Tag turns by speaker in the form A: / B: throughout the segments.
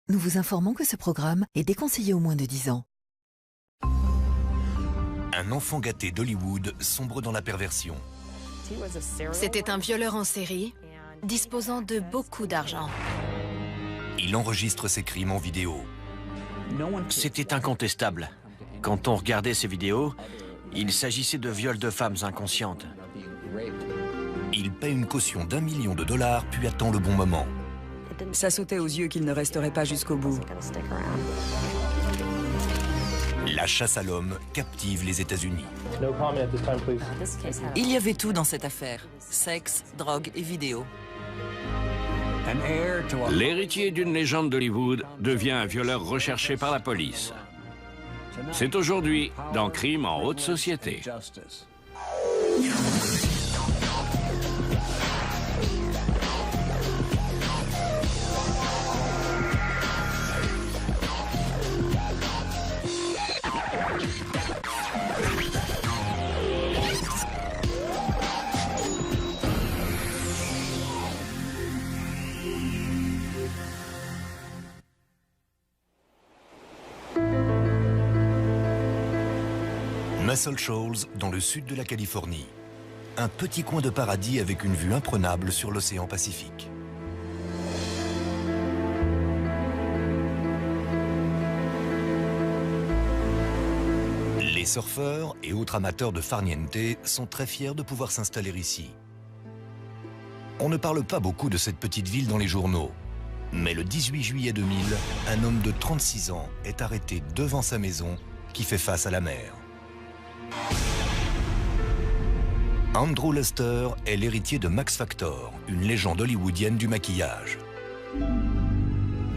A: Nous vous informons que ce programme est déconseillé aux moins de 10 ans.
B: Un enfant gâté d'Hollywood sombre dans la perversion.
C: C'était un violeur en série, disposant de beaucoup d'argent.
B: Il enregistre ses crimes en vidéo.
D: C'était incontestable. Quand on regardait ces vidéos, il s'agissait de viols de femmes inconscientes.
B: Il paie une caution d'1 million de dollars, puis attend le bon moment.
E: Ça sautait aux yeux qu'il ne resterait pas jusqu'au bout.
B: La chasse à l'homme captive les États-Unis.
E: Il y avait tout dans cette affaire. Sexe, drogue et vidéo.
F: L'héritier d'une légende d'Hollywood devient un violeur recherché par la police. C'est aujourd'hui dans Crime en haute société.
B: Muscle Shoals, dans le sud de la Californie. Un petit coin de paradis avec une vue imprenable sur l'océan Pacifique. Les surfeurs et autres amateurs de farniente sont très fiers de pouvoir s'installer ici. On ne parle pas beaucoup de cette petite ville dans les journaux. Mais le 18 juillet 2000, un homme de 36 ans est arrêté devant sa maison qui fait face à la mer. Andrew Luster est l'héritier de Max Factor, une légende hollywoodienne du maquillage.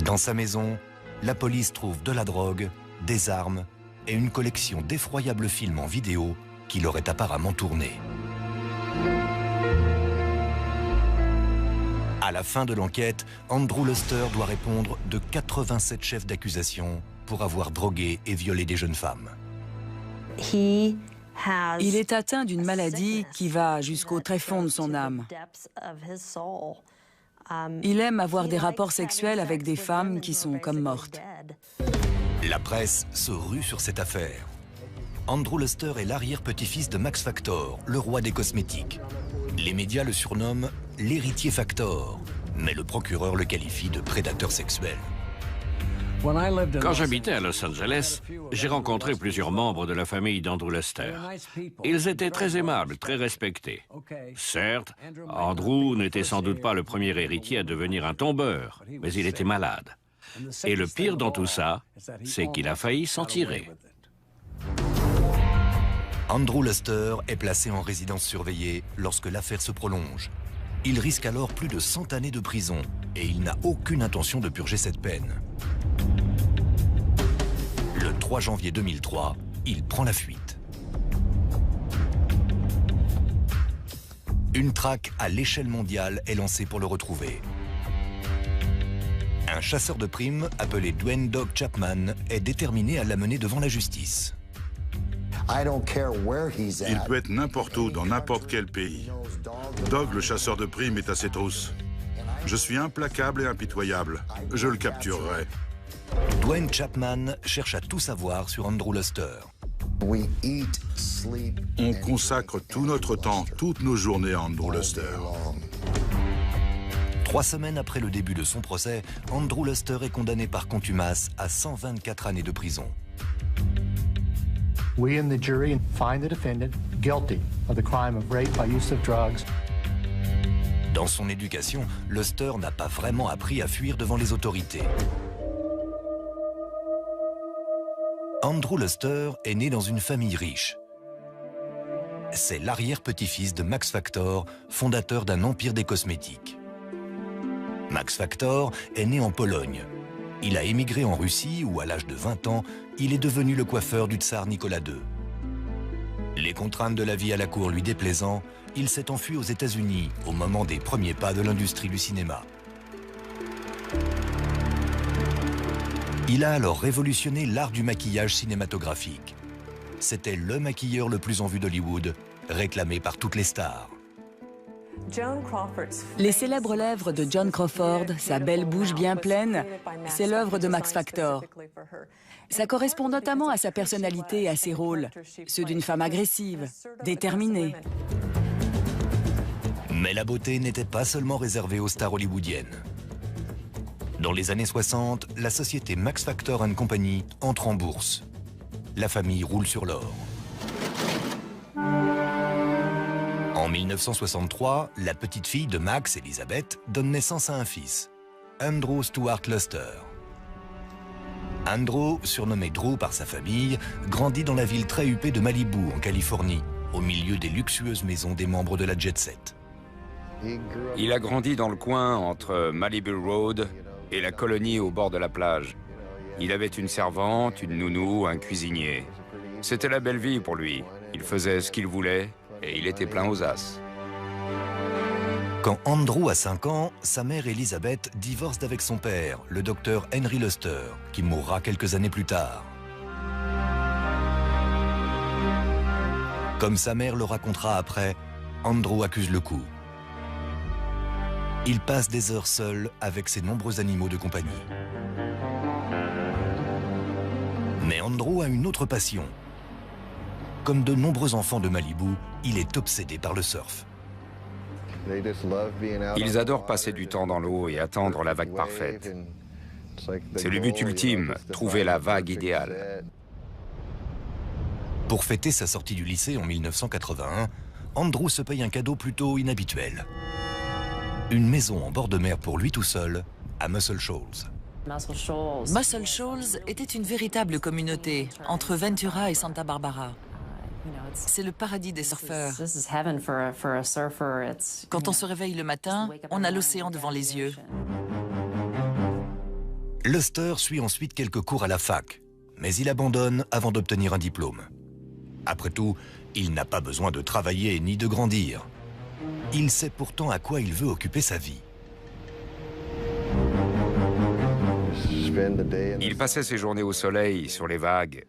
B: Dans sa maison, la police trouve de la drogue, des armes et une collection d'effroyables films en vidéo qu'il aurait apparemment tournés. À la fin de l'enquête, Andrew Luster doit répondre de 87 chefs d'accusation pour avoir drogué et violé des jeunes femmes.
E: Il est atteint d'une maladie qui va jusqu'au tréfonds de son âme. Il aime avoir des rapports sexuels avec des femmes qui sont comme mortes.
B: La presse se rue sur cette affaire. Andrew Luster est l'arrière-petit-fils de Max Factor, le roi des cosmétiques. Les médias le surnomment l'héritier Factor, mais le procureur le qualifie de prédateur sexuel.
F: Quand j'habitais à Los Angeles, j'ai rencontré plusieurs membres de la famille d'Andrew Luster. Ils étaient très aimables, très respectés. Certes, Andrew n'était sans doute pas le premier héritier à devenir un tombeur, mais il était malade. Et le pire dans tout ça, c'est qu'il a failli s'en tirer.
B: Andrew Luster est placé en résidence surveillée lorsque l'affaire se prolonge. Il risque alors plus de 100 années de prison et il n'a aucune intention de purger cette peine. Le 3 janvier 2003, il prend la fuite. Une traque à l'échelle mondiale est lancée pour le retrouver. Un chasseur de primes appelé Dwayne Dog Chapman est déterminé à l'amener devant la justice.
G: Il peut être n'importe où, dans n'importe quel pays. Dog, le chasseur de primes, est à ses trousses. Je suis implacable et impitoyable. Je le capturerai.
B: Dwayne Chapman cherche à tout savoir sur Andrew Luster.
G: On consacre tout notre temps, toutes nos journées à Andrew Luster.
B: 3 semaines après le début de son procès, Andrew Luster est condamné par contumace à 124 années de prison.
H: We in the jury find the defendant guilty of the crime of rape by use of drugs.
B: Dans son éducation, Luster n'a pas vraiment appris à fuir devant les autorités. Andrew Luster est né dans une famille riche. C'est l'arrière-petit-fils de Max Factor, fondateur d'un empire des cosmétiques. Max Factor est né en Pologne. Il a émigré en Russie où, à l'âge de 20 ans, il est devenu le coiffeur du tsar Nicolas II. Les contraintes de la vie à la cour lui déplaisant, il s'est enfui aux États-Unis au moment des premiers pas de l'industrie du cinéma. Il a alors révolutionné l'art du maquillage cinématographique. C'était le maquilleur le plus en vue d'Hollywood, réclamé par toutes les stars.
E: Les célèbres lèvres de Joan Crawford, sa belle bouche bien pleine, c'est l'œuvre de Max Factor. Ça correspond notamment à sa personnalité et à ses rôles, ceux d'une femme agressive, déterminée.
B: Mais la beauté n'était pas seulement réservée aux stars hollywoodiennes. Dans les années 60, la société Max Factor & Company entre en bourse. La famille roule sur l'or. En 1963, la petite fille de Max, Elizabeth, donne naissance à un fils, Andrew Stuart Luster. Andrew, surnommé Drew par sa famille, grandit dans la ville très huppée de Malibu, en Californie, au milieu des luxueuses maisons des membres de la jet set.
I: Il a grandi dans le coin entre Malibu Road et la colonie au bord de la plage. Il avait une servante, une nounou, un cuisinier. C'était la belle vie pour lui. Il faisait ce qu'il voulait et il était plein aux as.
B: Quand Andrew a 5 ans, sa mère Elizabeth divorce d'avec son père, le docteur Henry Luster, qui mourra quelques années plus tard. Comme sa mère le racontera après, Andrew accuse le coup. Il passe des heures seul avec ses nombreux animaux de compagnie. Mais Andrew a une autre passion. Comme de nombreux enfants de Malibu, il est obsédé par le surf.
I: Ils adorent passer du temps dans l'eau et attendre la vague parfaite. C'est le but ultime, trouver la vague idéale.
B: Pour fêter sa sortie du lycée en 1981, Andrew se paye un cadeau plutôt inhabituel. Une maison en bord de mer pour lui tout seul, à Muscle Shoals.
A: Muscle Shoals était une véritable communauté entre Ventura et Santa Barbara. C'est le paradis des surfeurs. Quand on se réveille le matin, on a l'océan devant les yeux.
B: Luster suit ensuite quelques cours à la fac, mais il abandonne avant d'obtenir un diplôme. Après tout, il n'a pas besoin de travailler ni de grandir. Il sait pourtant à quoi il veut occuper sa vie.
I: Il passait ses journées au soleil, sur les vagues.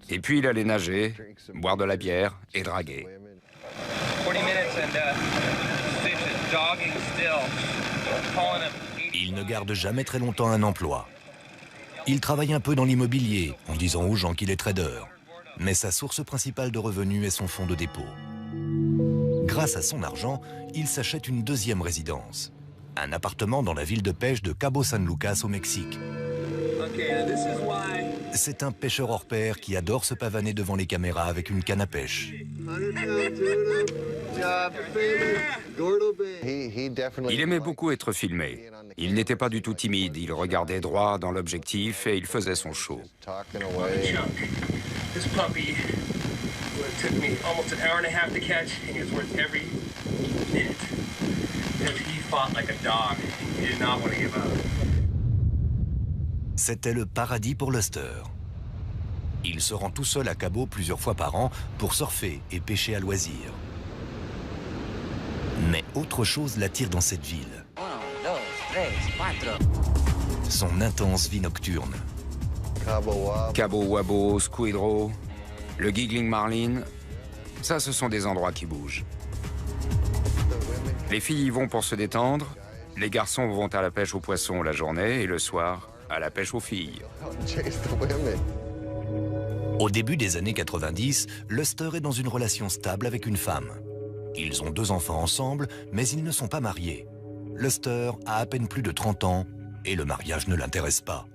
I: Et puis il allait nager, boire de la bière et draguer.
B: Il ne garde jamais très longtemps un emploi. Il travaille un peu dans l'immobilier, en disant aux gens qu'il est trader. Mais sa source principale de revenus est son fonds de dépôt. Grâce à son argent, il s'achète une deuxième résidence. Un appartement dans la ville de pêche de Cabo San Lucas au Mexique. C'est un pêcheur hors pair qui adore se pavaner devant les caméras avec une canne à pêche.
I: Il aimait beaucoup être filmé. Il n'était pas du tout timide, il regardait droit dans l'objectif et il faisait son show.
B: C'était le paradis pour Luster. Il se rend tout seul à Cabo plusieurs fois par an pour surfer et pêcher à loisir. Mais autre chose l'attire dans cette ville. Son intense vie nocturne.
I: Cabo Wabo, Squid Row, le Giggling Marlin, ça ce sont des endroits qui bougent. Les filles y vont pour se détendre, les garçons vont à la pêche aux poissons la journée et le soir à la pêche aux filles.
B: Au début des années 90, Luster est dans une relation stable avec une femme. Ils ont 2 enfants ensemble, mais ils ne sont pas mariés. Luster a à peine plus de 30 ans et le mariage ne l'intéresse pas.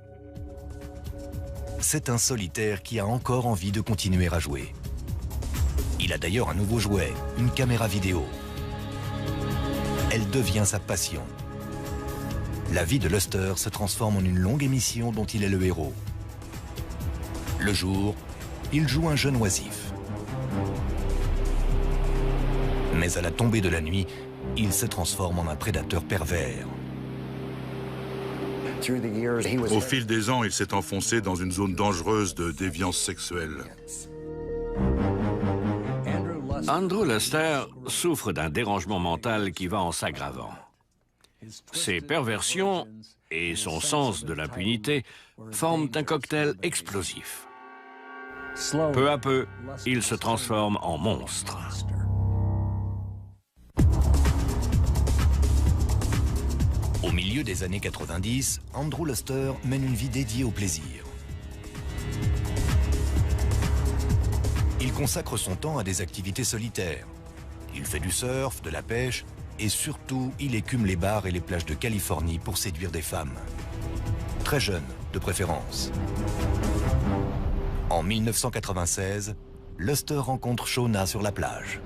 B: C'est un solitaire qui a encore envie de continuer à jouer. Il a d'ailleurs un nouveau jouet, une caméra vidéo. Elle devient sa passion. La vie de Luster se transforme en une longue émission dont il est le héros. Le jour, il joue un jeune oisif. Mais à la tombée de la nuit, il se transforme en un prédateur pervers.
G: Au fil des ans, il s'est enfoncé dans une zone dangereuse de déviance sexuelle.
F: Andrew Luster souffre d'un dérangement mental qui va en s'aggravant. Ses perversions et son sens de l'impunité forment un cocktail explosif. Peu à peu, il se transforme en monstre.
B: Au milieu des années 90, Andrew Luster mène une vie dédiée au plaisir. Il consacre son temps à des activités solitaires. Il fait du surf, de la pêche et surtout, il écume les bars et les plages de Californie pour séduire des femmes. Très jeunes, de préférence. En 1996, Luster rencontre Shauna sur la plage.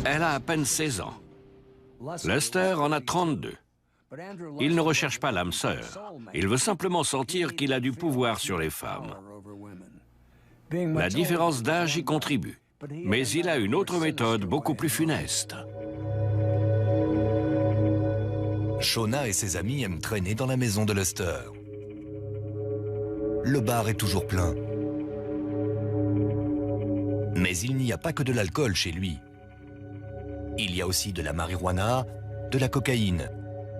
F: Elle a à peine 16 ans. Luster en a 32. Il ne recherche pas l'âme sœur. Il veut simplement sentir qu'il a du pouvoir sur les femmes. La différence d'âge y contribue. Mais il a une autre méthode beaucoup plus funeste.
B: Shauna et ses amis aiment traîner dans la maison de Luster. Le bar est toujours plein. Mais il n'y a pas que de l'alcool chez lui. Il y a aussi de la marijuana, de la cocaïne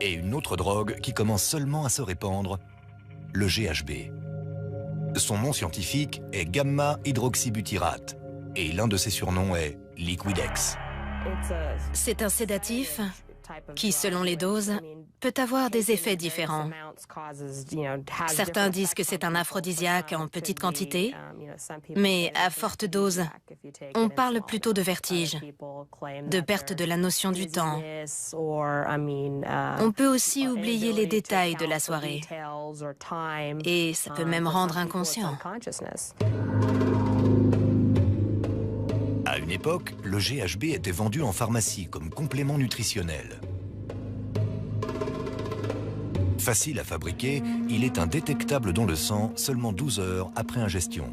B: et une autre drogue qui commence seulement à se répandre, le GHB. Son nom scientifique est gamma-hydroxybutyrate et l'un de ses surnoms est Liquidex.
C: C'est un sédatif qui, selon les doses, peut avoir des effets différents. Certains disent que c'est un aphrodisiaque en petite quantité, mais à forte dose, on parle plutôt de vertige, de perte de la notion du temps. On peut aussi oublier les détails de la soirée, et ça peut même rendre inconscient.
B: À une époque, le GHB était vendu en pharmacie comme complément nutritionnel. Facile à fabriquer, il est indétectable dans le sang seulement 12 heures après ingestion.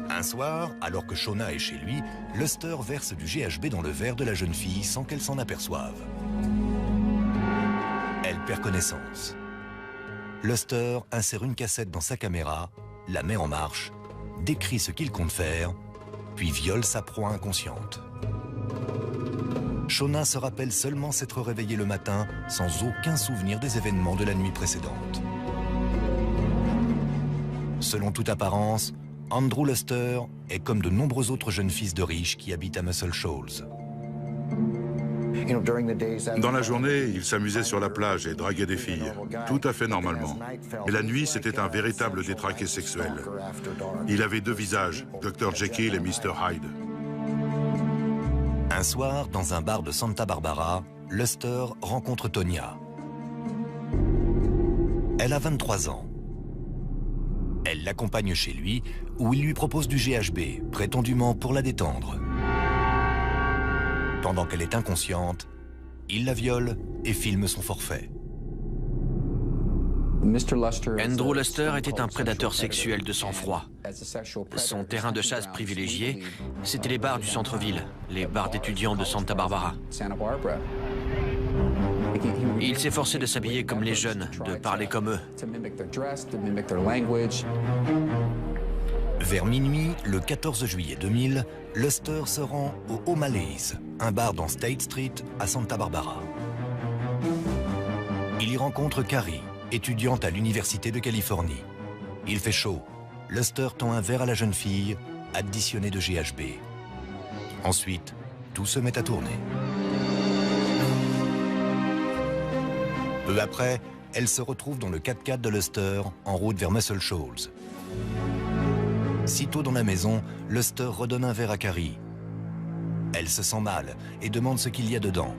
B: Un soir, alors que Shauna est chez lui, Luster verse du GHB dans le verre de la jeune fille sans qu'elle s'en aperçoive. Elle perd connaissance. Luster insère une cassette dans sa caméra, la met en marche, décrit ce qu'il compte faire, puis viole sa proie inconsciente. Shauna se rappelle seulement s'être réveillée le matin sans aucun souvenir des événements de la nuit précédente. Selon toute apparence, Andrew Luster est comme de nombreux autres jeunes fils de riches qui habitent à Muscle Shoals.
G: Dans la journée, il s'amusait sur la plage et draguait des filles, tout à fait normalement. Mais la nuit, c'était un véritable détraqué sexuel. Il avait deux visages, Dr. Jekyll et Mr. Hyde.
B: Un soir, dans un bar de Santa Barbara, Luster rencontre Tonya. Elle a 23 ans. Elle l'accompagne chez lui, où il lui propose du GHB, prétendument pour la détendre. Pendant qu'elle est inconsciente, il la viole et filme son forfait.
D: Andrew Luster était un prédateur sexuel de sang-froid. Son terrain de chasse privilégié, c'était les bars du centre-ville, les bars d'étudiants de Santa Barbara. Il s'efforçait de s'habiller comme les jeunes, de parler comme eux.
B: Vers minuit, le 14 juillet 2000, Luster se rend au O'Malley's, un bar dans State Street à Santa Barbara. Il y rencontre Carrie, étudiante à l'Université de Californie. Il fait chaud. Luster tend un verre à la jeune fille, additionné de GHB. Ensuite, tout se met à tourner. Peu après, elle se retrouve dans le 4x4 de Luster, en route vers Muscle Shoals. Sitôt dans la maison, Luster redonne un verre à Carrie. Elle se sent mal et demande ce qu'il y a dedans.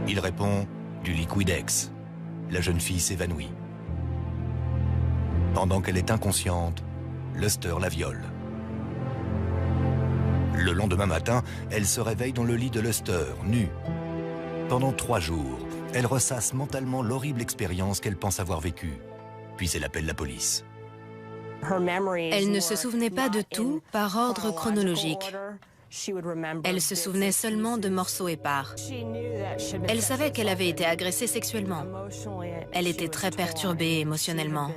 B: Il répond « du Liquidex ». La jeune fille s'évanouit. Pendant qu'elle est inconsciente, Luster la viole. Le lendemain matin, elle se réveille dans le lit de Luster, nue. Pendant 3 jours, elle ressasse mentalement l'horrible expérience qu'elle pense avoir vécue. Puis elle appelle la police.
C: Elle ne se souvenait pas de tout par ordre chronologique. Elle se souvenait seulement de morceaux épars. Elle savait qu'elle avait été agressée sexuellement. Elle était très perturbée émotionnellement.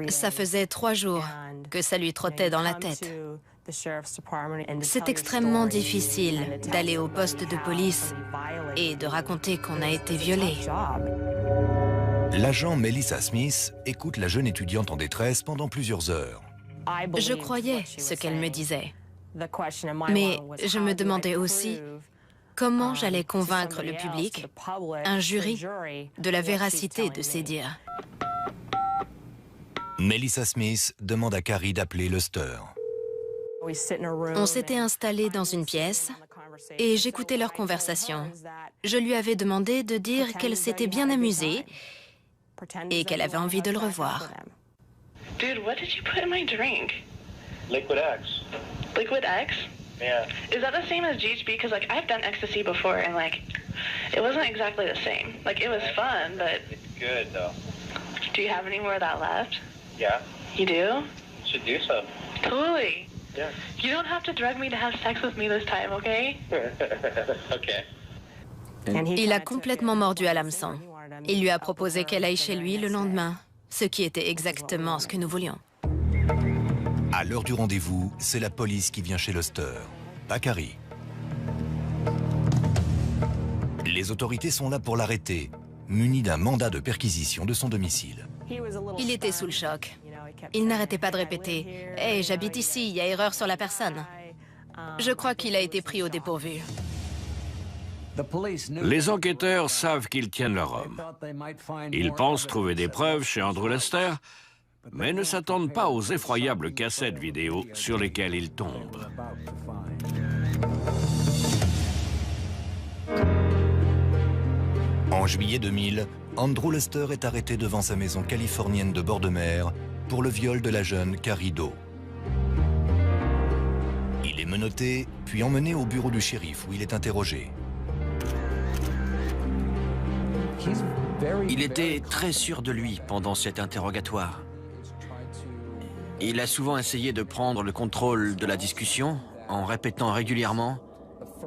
C: Ça faisait 3 jours que ça lui trottait dans la tête. C'est extrêmement difficile d'aller au poste de police et de raconter qu'on a été violé.
B: L'agent Melissa Smith écoute la jeune étudiante en détresse pendant plusieurs heures.
C: Je croyais ce qu'elle me disait. Mais je me demandais aussi comment j'allais convaincre le public, un jury, de la véracité de ces dires.
B: Melissa Smith demande à Carrie d'appeler Luster.
C: On s'était installés dans une pièce et j'écoutais leur conversation. Je lui avais demandé de dire qu'elle s'était bien amusée et qu'elle avait envie de le revoir.
J: Dude, what did you put in my drink?
K: Liquid X.
J: Liquid X?
K: Yeah.
J: Is that the same as GHB? Because like I've done ecstasy before and like it wasn't exactly the same. Like it was fun, but
K: It's good though.
J: do you have any more of that left?
K: Yeah.
J: You do?
K: Should do some.
J: Totally.
K: Yeah.
J: You don't have to drug me to have sex with me this time, okay?
K: Okay.
C: Il a complètement mordu à l'hameçon. Il lui a proposé qu'elle aille chez lui le lendemain, ce qui était exactement ce que nous voulions.
B: À l'heure du rendez-vous, c'est la police qui vient chez Luster, pas Carrie. Les autorités sont là pour l'arrêter, muni d'un mandat de perquisition de son domicile.
C: Il était sous le choc. Il n'arrêtait pas de répéter « Hey, j'habite ici, il y a erreur sur la personne ». Je crois qu'il a été pris au dépourvu.
F: Les enquêteurs savent qu'ils tiennent leur homme. Ils pensent trouver des preuves chez Andrew Lester, mais ne s'attendent pas aux effroyables cassettes vidéo sur lesquelles ils tombent.
B: En juillet 2000, Andrew Lester est arrêté devant sa maison californienne de bord de mer pour le viol de la jeune Carrie Doe. Il est menotté, puis emmené au bureau du shérif où il est interrogé.
D: Il était très sûr de lui pendant cet interrogatoire. Il a souvent essayé de prendre le contrôle de la discussion en répétant régulièrement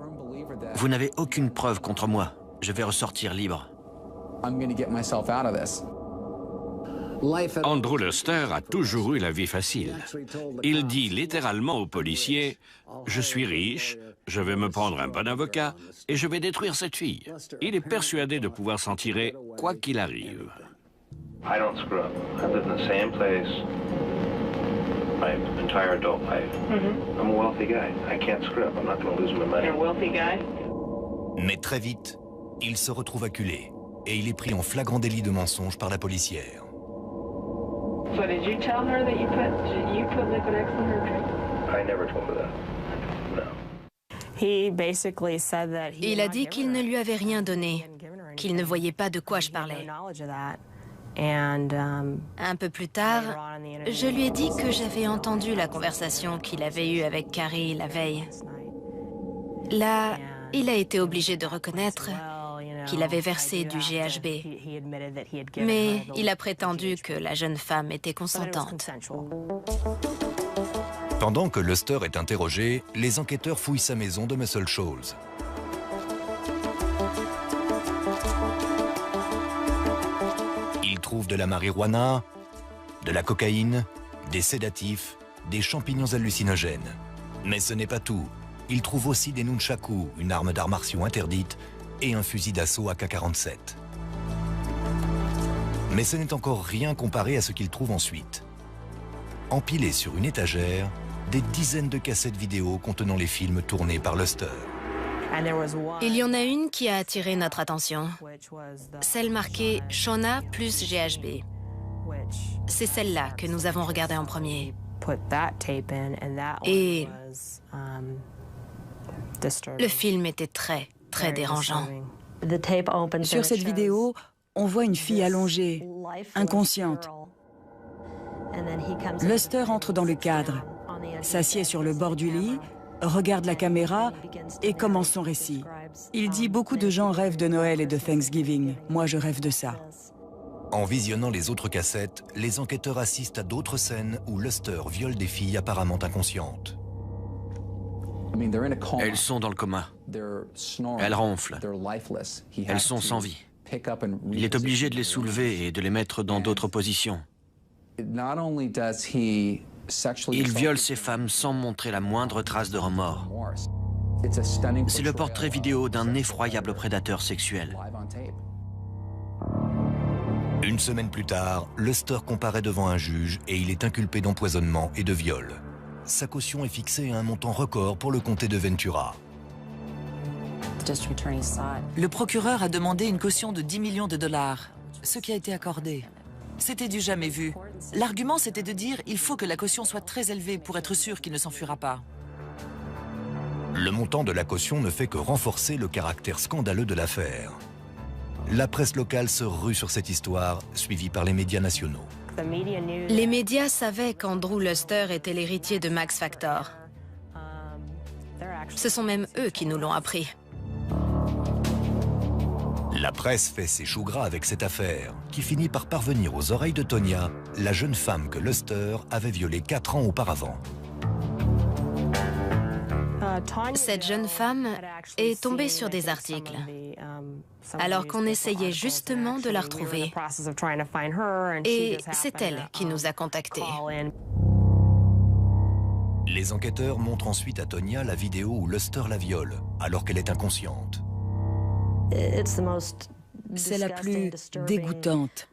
D: « Vous n'avez aucune preuve contre moi, je vais ressortir libre ».
F: Andrew Lester a toujours eu la vie facile. Il dit littéralement aux policiers « Je suis riche, je vais me prendre un bon avocat et je vais détruire cette fille ». Il est persuadé de pouvoir s'en tirer quoi qu'il arrive.
K: I don't screw up. I've lived in the same place my entire adult life. I'm a wealthy guy. I can't screw up. I'm not going to lose my money.
J: You're a wealthy guy?
B: Mais très vite, il se retrouve acculé et il est pris en flagrant délit de mensonge par la policière.
J: So did you tell her that you put liquid X in her drink?
K: I never told her that. No.
C: Il a dit qu'il ne lui avait rien donné, qu'il ne voyait pas de quoi je parlais. Un peu plus tard, je lui ai dit que j'avais entendu la conversation qu'il avait eue avec Carrie la veille. Là, il a été obligé de reconnaître qu'il avait versé du GHB. Mais il a prétendu que la jeune femme était consentante.
B: Pendant que Luster est interrogé, les enquêteurs fouillent sa maison de Muscle Shoals. Ils trouvent de la marijuana, de la cocaïne, des sédatifs, des champignons hallucinogènes. Mais ce n'est pas tout. Ils trouvent aussi des nunchakus, une arme d'arts martiaux interdite, et un fusil d'assaut AK-47. Mais ce n'est encore rien comparé à ce qu'ils trouvent ensuite. Empilés sur une étagère, des dizaines de cassettes vidéo contenant les films tournés par Luster.
C: Il y en a une qui a attiré notre attention, celle marquée « Shauna plus GHB ». C'est celle-là que nous avons regardée en premier. Et le film était très dérangeant.
E: Sur cette vidéo, on voit une fille allongée, inconsciente. Luster entre dans le cadre, s'assied sur le bord du lit, regarde la caméra et commence son récit. Il dit « Beaucoup de gens rêvent de Noël et de Thanksgiving. Moi, je rêve de ça. »
B: En visionnant les autres cassettes, les enquêteurs assistent à d'autres scènes où Luster viole des filles apparemment inconscientes.
D: Elles sont dans le coma. Elles ronflent. Elles sont sans vie. Il est obligé de les soulever et de les mettre dans d'autres positions. Il viole ces femmes sans montrer la moindre trace de remords. C'est le portrait vidéo d'un effroyable prédateur sexuel.
B: Une semaine plus tard, Luster comparaît devant un juge et il est inculpé d'empoisonnement et de viol. sa caution est fixée à un montant record pour le comté de Ventura.
A: Le procureur a demandé une caution de 10 millions de dollars, ce qui a été accordé. C'était du jamais vu. L'argument, c'était de dire il faut que la caution soit très élevée pour être sûr qu'il ne s'enfuira pas.
B: Le montant de la caution ne fait que renforcer le caractère scandaleux de l'affaire. La presse locale se rue sur cette histoire, suivie par les médias nationaux.
C: Les médias savaient qu'Andrew Luster était l'héritier de Max Factor. Ce sont même eux qui nous l'ont appris.
B: La presse fait ses choux gras avec cette affaire, qui finit par parvenir aux oreilles de Tonya, la jeune femme que Luster avait violée 4 ans auparavant.
C: Cette jeune femme est tombée sur des articles, alors qu'on essayait justement de la retrouver. Et c'est elle qui nous a contactés.
B: Les enquêteurs montrent ensuite à Tonya la vidéo où Luster la viole, alors qu'elle est inconsciente.
E: C'est la plus dégoûtante,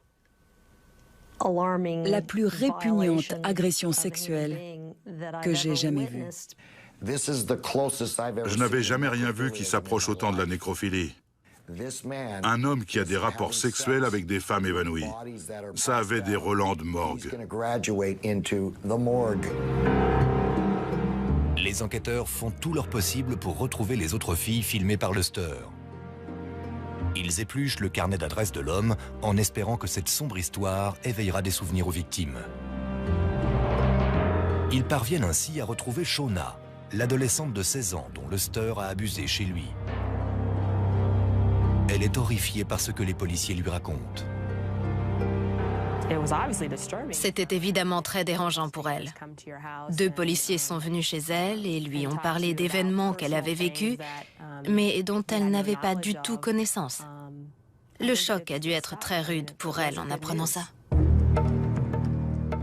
E: la plus répugnante agression sexuelle que j'ai jamais vue.
G: Je n'avais jamais rien vu qui s'approche autant de la nécrophilie. Un homme qui a des rapports sexuels avec des femmes évanouies. Ça avait des relents de morgue.
B: Les enquêteurs font tout leur possible pour retrouver les autres filles filmées par Luster. Ils épluchent le carnet d'adresse de l'homme en espérant que cette sombre histoire éveillera des souvenirs aux victimes. Ils parviennent ainsi à retrouver Shauna, l'adolescente de 16 ans dont Luster a abusé chez lui. Elle est horrifiée par ce que les policiers lui racontent.
C: C'était évidemment très dérangeant pour elle. 2 policiers sont venus chez elle et lui ont parlé d'événements qu'elle avait vécus, mais dont elle n'avait pas du tout connaissance. Le choc a dû être très rude pour elle en apprenant ça.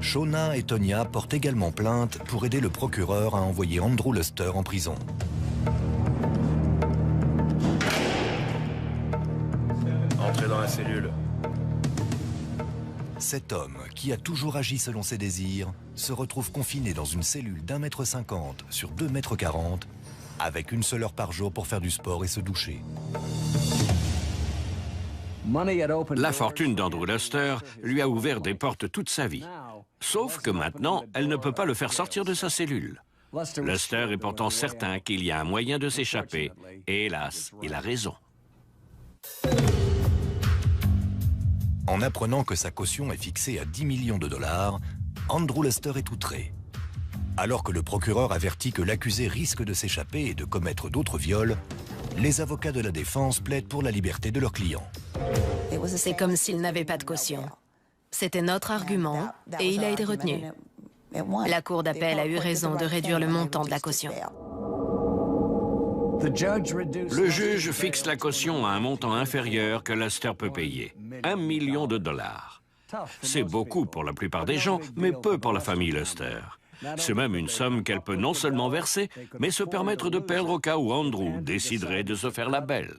B: Shauna et Tonya portent également plainte pour aider le procureur à envoyer Andrew Luster en prison.
L: Entrez dans la cellule.
B: Cet homme, qui a toujours agi selon ses désirs, se retrouve confiné dans une cellule d'1,50 m sur 2,40 m, avec une seule heure par jour pour faire du sport et se doucher.
F: La fortune d'Andrew Luster lui a ouvert des portes toute sa vie. Sauf que maintenant, elle ne peut pas le faire sortir de sa cellule. Luster est pourtant certain qu'il y a un moyen de s'échapper, et hélas, il a raison.
B: En apprenant que sa caution est fixée à 10 millions de dollars, Andrew Luster est outré. Alors que le procureur avertit que l'accusé risque de s'échapper et de commettre d'autres viols, les avocats de la défense plaident pour la liberté de leur client.
C: C'est comme s'il n'avait pas de caution. C'était notre argument et il a été retenu. La cour d'appel a eu raison de réduire le montant de la caution.
F: Le juge fixe la caution à un montant inférieur que Luster peut payer, 1 million de dollars. C'est beaucoup pour la plupart des gens, mais peu pour la famille Luster. C'est même une somme qu'elle peut non seulement verser, mais se permettre de perdre au cas où Andrew déciderait de se faire la belle.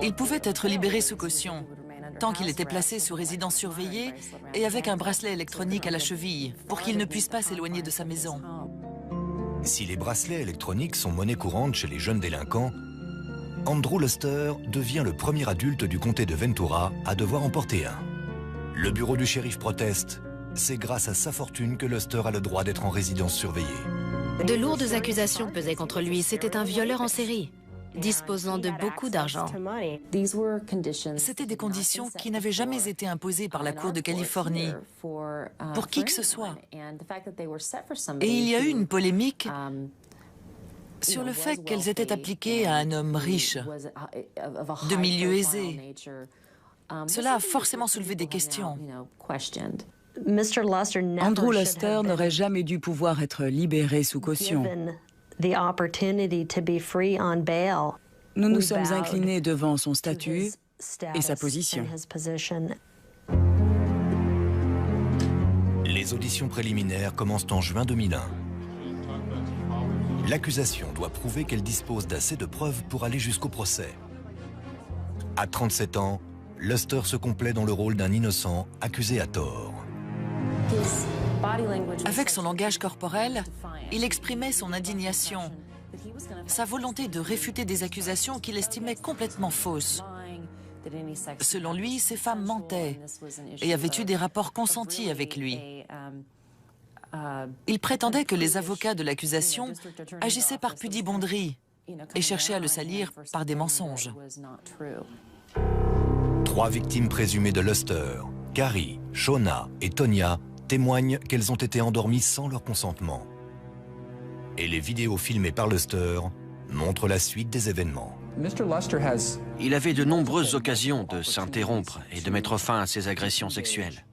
A: Il pouvait être libéré sous caution, tant qu'il était placé sous résidence surveillée et avec un bracelet électronique à la cheville, pour qu'il ne puisse pas s'éloigner de sa maison.
B: Si les bracelets électroniques sont monnaie courante chez les jeunes délinquants, Andrew Luster devient le premier adulte du comté de Ventura à devoir en porter un. Le bureau du shérif proteste. C'est grâce à sa fortune que Luster a le droit d'être en résidence surveillée.
C: De lourdes accusations pesaient contre lui. C'était un violeur en série, disposant de beaucoup d'argent.
A: C'était des conditions qui n'avaient jamais été imposées par la Cour de Californie pour qui que ce soit. Et il y a eu une polémique sur le fait qu'elles étaient appliquées à un homme riche, de milieu aisé. Cela a forcément soulevé des questions.
E: Andrew Luster n'aurait jamais dû pouvoir être libéré sous caution. Nous nous sommes inclinés devant son statut et sa position.
B: Les auditions préliminaires commencent en juin 2001. L'accusation doit prouver qu'elle dispose d'assez de preuves pour aller jusqu'au procès. À 37 ans, Luster se complaît dans le rôle d'un innocent accusé à tort.
A: Avec son langage corporel, il exprimait son indignation, sa volonté de réfuter des accusations qu'il estimait complètement fausses. Selon lui, ces femmes mentaient et avaient eu des rapports consentis avec lui. Il prétendait que les avocats de l'accusation agissaient par pudibonderie et cherchaient à le salir par des mensonges.
B: 3 victimes présumées de Luster, Carrie, Shona et Tonya, témoignent qu'elles ont été endormies sans leur consentement. Et les vidéos filmées par Luster montrent la suite des événements.
D: Il avait de nombreuses occasions de s'interrompre et de mettre fin à ses agressions sexuelles.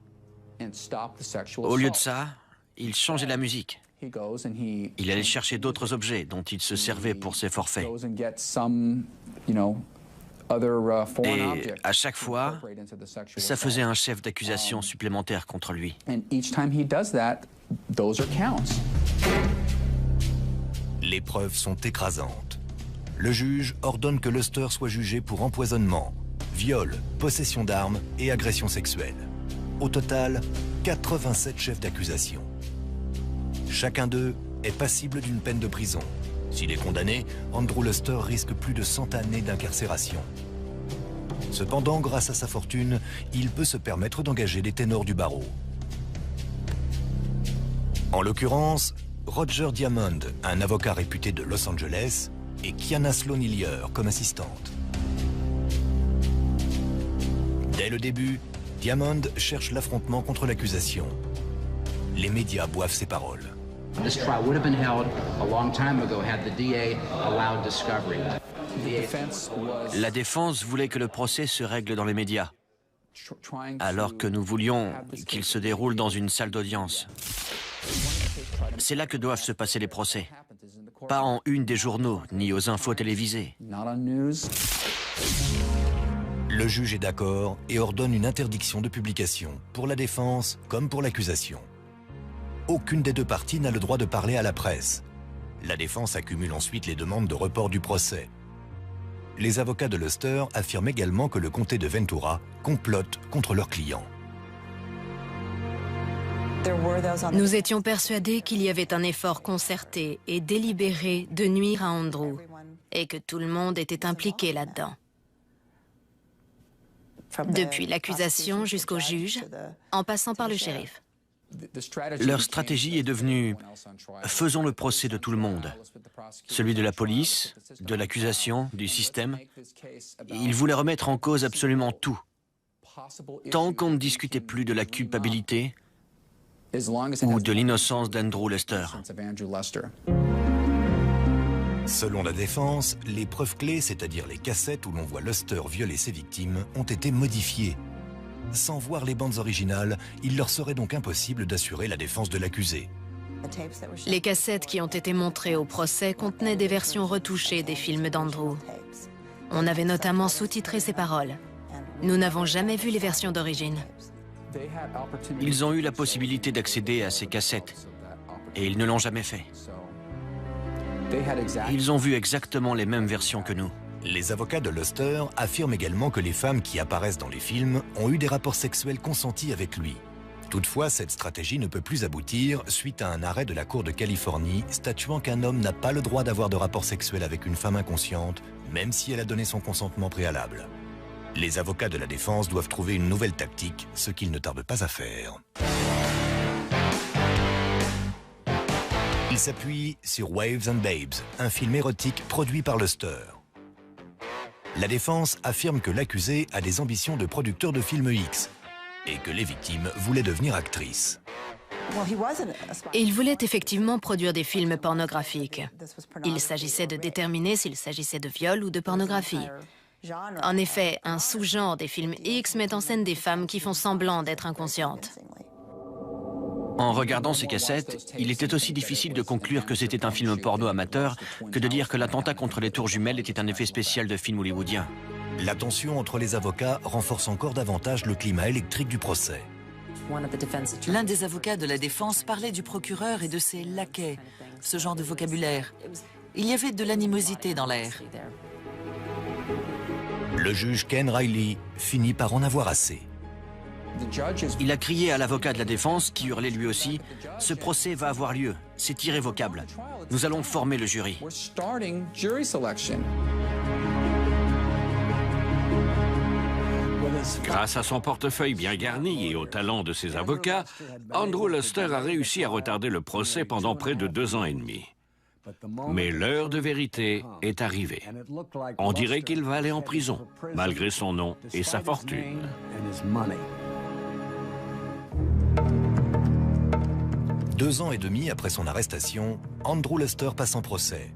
D: Au lieu de ça, il changeait la musique. Il allait chercher d'autres objets dont il se servait pour ses forfaits. Et à chaque fois, ça faisait un chef d'accusation supplémentaire contre lui.
B: Les preuves sont écrasantes. Le juge ordonne que Luster soit jugé pour empoisonnement, viol, possession d'armes et agression sexuelle. Au total, 87 chefs d'accusation. Chacun d'eux est passible d'une peine de prison. S'il est condamné, Andrew Luster risque plus de 100 années d'incarcération. Cependant, grâce à sa fortune, il peut se permettre d'engager des ténors du barreau. En l'occurrence, Roger Diamond, un avocat réputé de Los Angeles, et Kiana Sloan-Hillier comme assistante. Dès le début, Diamond cherche l'affrontement contre l'accusation. Les médias boivent ses paroles.
M: This trial would have been held a long time ago had the DA allowed discovery.
D: La défense voulait que le procès se règle dans les médias, alors que nous voulions qu'il se déroule dans une salle d'audience. C'est là que doivent se passer les procès, pas en une des journaux, ni aux infos télévisées.
B: Le juge est d'accord et ordonne une interdiction de publication, pour la défense comme pour l'accusation. Aucune des deux parties n'a le droit de parler à la presse. La défense accumule ensuite les demandes de report du procès. Les avocats de Luster affirment également que le comté de Ventura complote contre leurs clients.
C: Nous étions persuadés qu'il y avait un effort concerté et délibéré de nuire à Andrew et que tout le monde était impliqué là-dedans. Depuis l'accusation jusqu'au juge, en passant par le shérif.
D: Leur stratégie est devenue « faisons le procès de tout le monde ». Celui de la police, de l'accusation, du système. Ils voulaient remettre en cause absolument tout. Tant qu'on ne discutait plus de la culpabilité ou de l'innocence d'Andrew Luster.
B: Selon la défense, les preuves clés, c'est-à-dire les cassettes où l'on voit Luster violer ses victimes, ont été modifiées. Sans voir les bandes originales, il leur serait donc impossible d'assurer la défense de l'accusé.
C: Les cassettes qui ont été montrées au procès contenaient des versions retouchées des films d'Andrew. On avait notamment sous-titré ses paroles. Nous n'avons jamais vu les versions d'origine.
D: Ils ont eu la possibilité d'accéder à ces cassettes, et ils ne l'ont jamais fait. Ils ont vu exactement les mêmes versions que nous.
B: Les avocats de Luster affirment également que les femmes qui apparaissent dans les films ont eu des rapports sexuels consentis avec lui. Toutefois, cette stratégie ne peut plus aboutir suite à un arrêt de la Cour de Californie statuant qu'un homme n'a pas le droit d'avoir de rapports sexuels avec une femme inconsciente, même si elle a donné son consentement préalable. Les avocats de la défense doivent trouver une nouvelle tactique, ce qu'ils ne tardent pas à faire. Ils s'appuient sur Waves and Babes, un film érotique produit par Luster. La défense affirme que l'accusé a des ambitions de producteur de films X et que les victimes voulaient devenir actrices.
C: Il voulait effectivement produire des films pornographiques. Il s'agissait de déterminer s'il s'agissait de viol ou de pornographie. En effet, un sous-genre des films X met en scène des femmes qui font semblant d'être inconscientes.
D: En regardant ces cassettes, il était aussi difficile de conclure que c'était un film porno amateur que de dire que l'attentat contre les tours jumelles était un effet spécial de film hollywoodien.
B: La tension entre les avocats renforce encore davantage le climat électrique du procès.
A: L'un des avocats de la défense parlait du procureur et de ses laquais, ce genre de vocabulaire. Il y avait de l'animosité dans l'air.
B: Le juge Ken Riley finit par en avoir assez.
D: Il a crié à l'avocat de la défense, qui hurlait lui aussi, « Ce procès va avoir lieu, c'est irrévocable. Nous allons former le jury. »
F: Grâce à son portefeuille bien garni et au talent de ses avocats, Andrew Luster a réussi à retarder le procès pendant près de 2 ans et demi. Mais l'heure de vérité est arrivée. On dirait qu'il va aller en prison, malgré son nom et sa fortune.
B: Deux ans et demi après son arrestation, Andrew Luster passe en procès.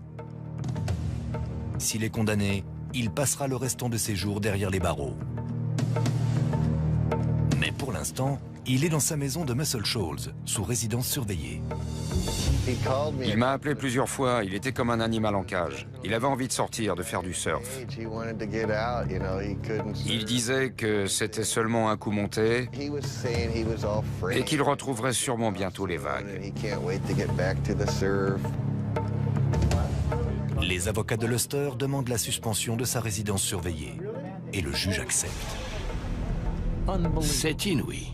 B: S'il est condamné, il passera le restant de ses jours derrière les barreaux. Mais pour l'instant, il est dans sa maison de Muscle Shoals, sous résidence surveillée.
I: Il m'a appelé plusieurs fois, il était comme un animal en cage. Il avait envie de sortir, de faire du surf. Il disait que c'était seulement un coup monté et qu'il retrouverait sûrement bientôt les vagues.
B: Les avocats de Luster demandent la suspension de sa résidence surveillée et le juge accepte.
F: C'est inouï.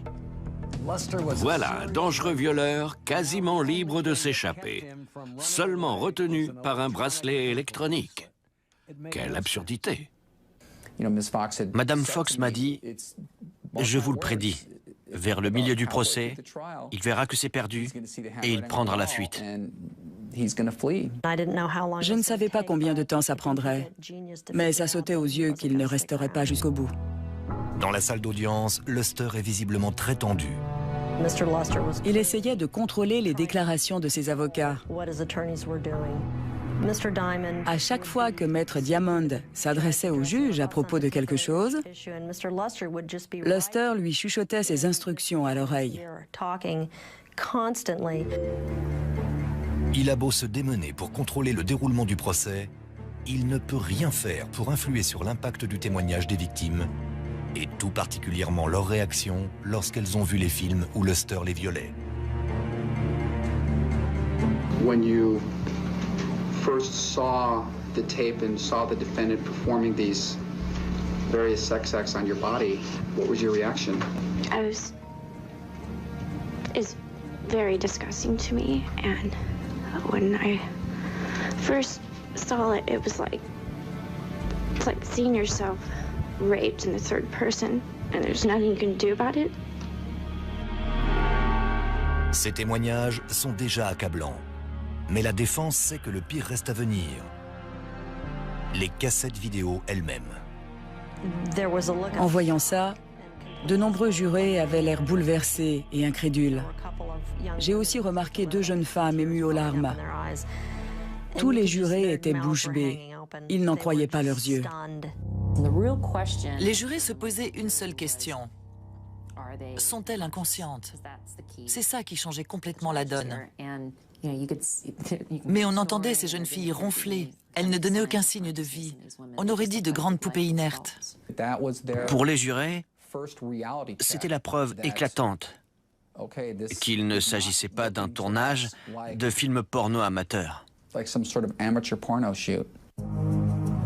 F: Voilà un dangereux violeur quasiment libre de s'échapper, seulement retenu par un bracelet électronique. Quelle absurdité!
D: Madame Fox m'a dit, « Je vous le prédis, vers le milieu du procès, il verra que c'est perdu et il prendra la fuite. »
E: Je ne savais pas combien de temps ça prendrait, mais ça sautait aux yeux qu'il ne resterait pas jusqu'au bout.
B: Dans la salle d'audience, Luster est visiblement très tendu.
E: Il essayait de contrôler les déclarations de ses avocats. À chaque fois que Maître Diamond s'adressait au juge à propos de quelque chose, Luster lui chuchotait ses instructions à l'oreille.
B: Il a beau se démener pour contrôler le déroulement du procès, il ne peut rien faire pour influer sur l'impact du témoignage des victimes, et tout particulièrement leur réaction lorsqu'elles ont vu les films où Luster les violait.
M: When you first saw the tape and saw the defendant performing these various sex acts on your body, what was your reaction?
N: It's very disgusting to me, and when I first saw it, it was like, it's like seeing yourself raped in the third person, and there's nothing you can do about it.
B: Ces témoignages sont déjà accablants, mais la défense sait que le pire reste à venir. Les cassettes vidéo elles-mêmes.
E: En voyant ça, de nombreux jurés avaient l'air bouleversés et incrédules. J'ai aussi remarqué 2 jeunes femmes émues aux larmes. Tous les jurés étaient bouche bée. Ils n'en croyaient pas leurs yeux.
A: Les jurés se posaient une seule question. Sont-elles inconscientes? C'est ça qui changeait complètement la donne. Mais on entendait ces jeunes filles ronfler. Elles ne donnaient aucun signe de vie. On aurait dit de grandes poupées inertes.
D: Pour les jurés, c'était la preuve éclatante qu'il ne s'agissait pas d'un tournage de film porno amateur.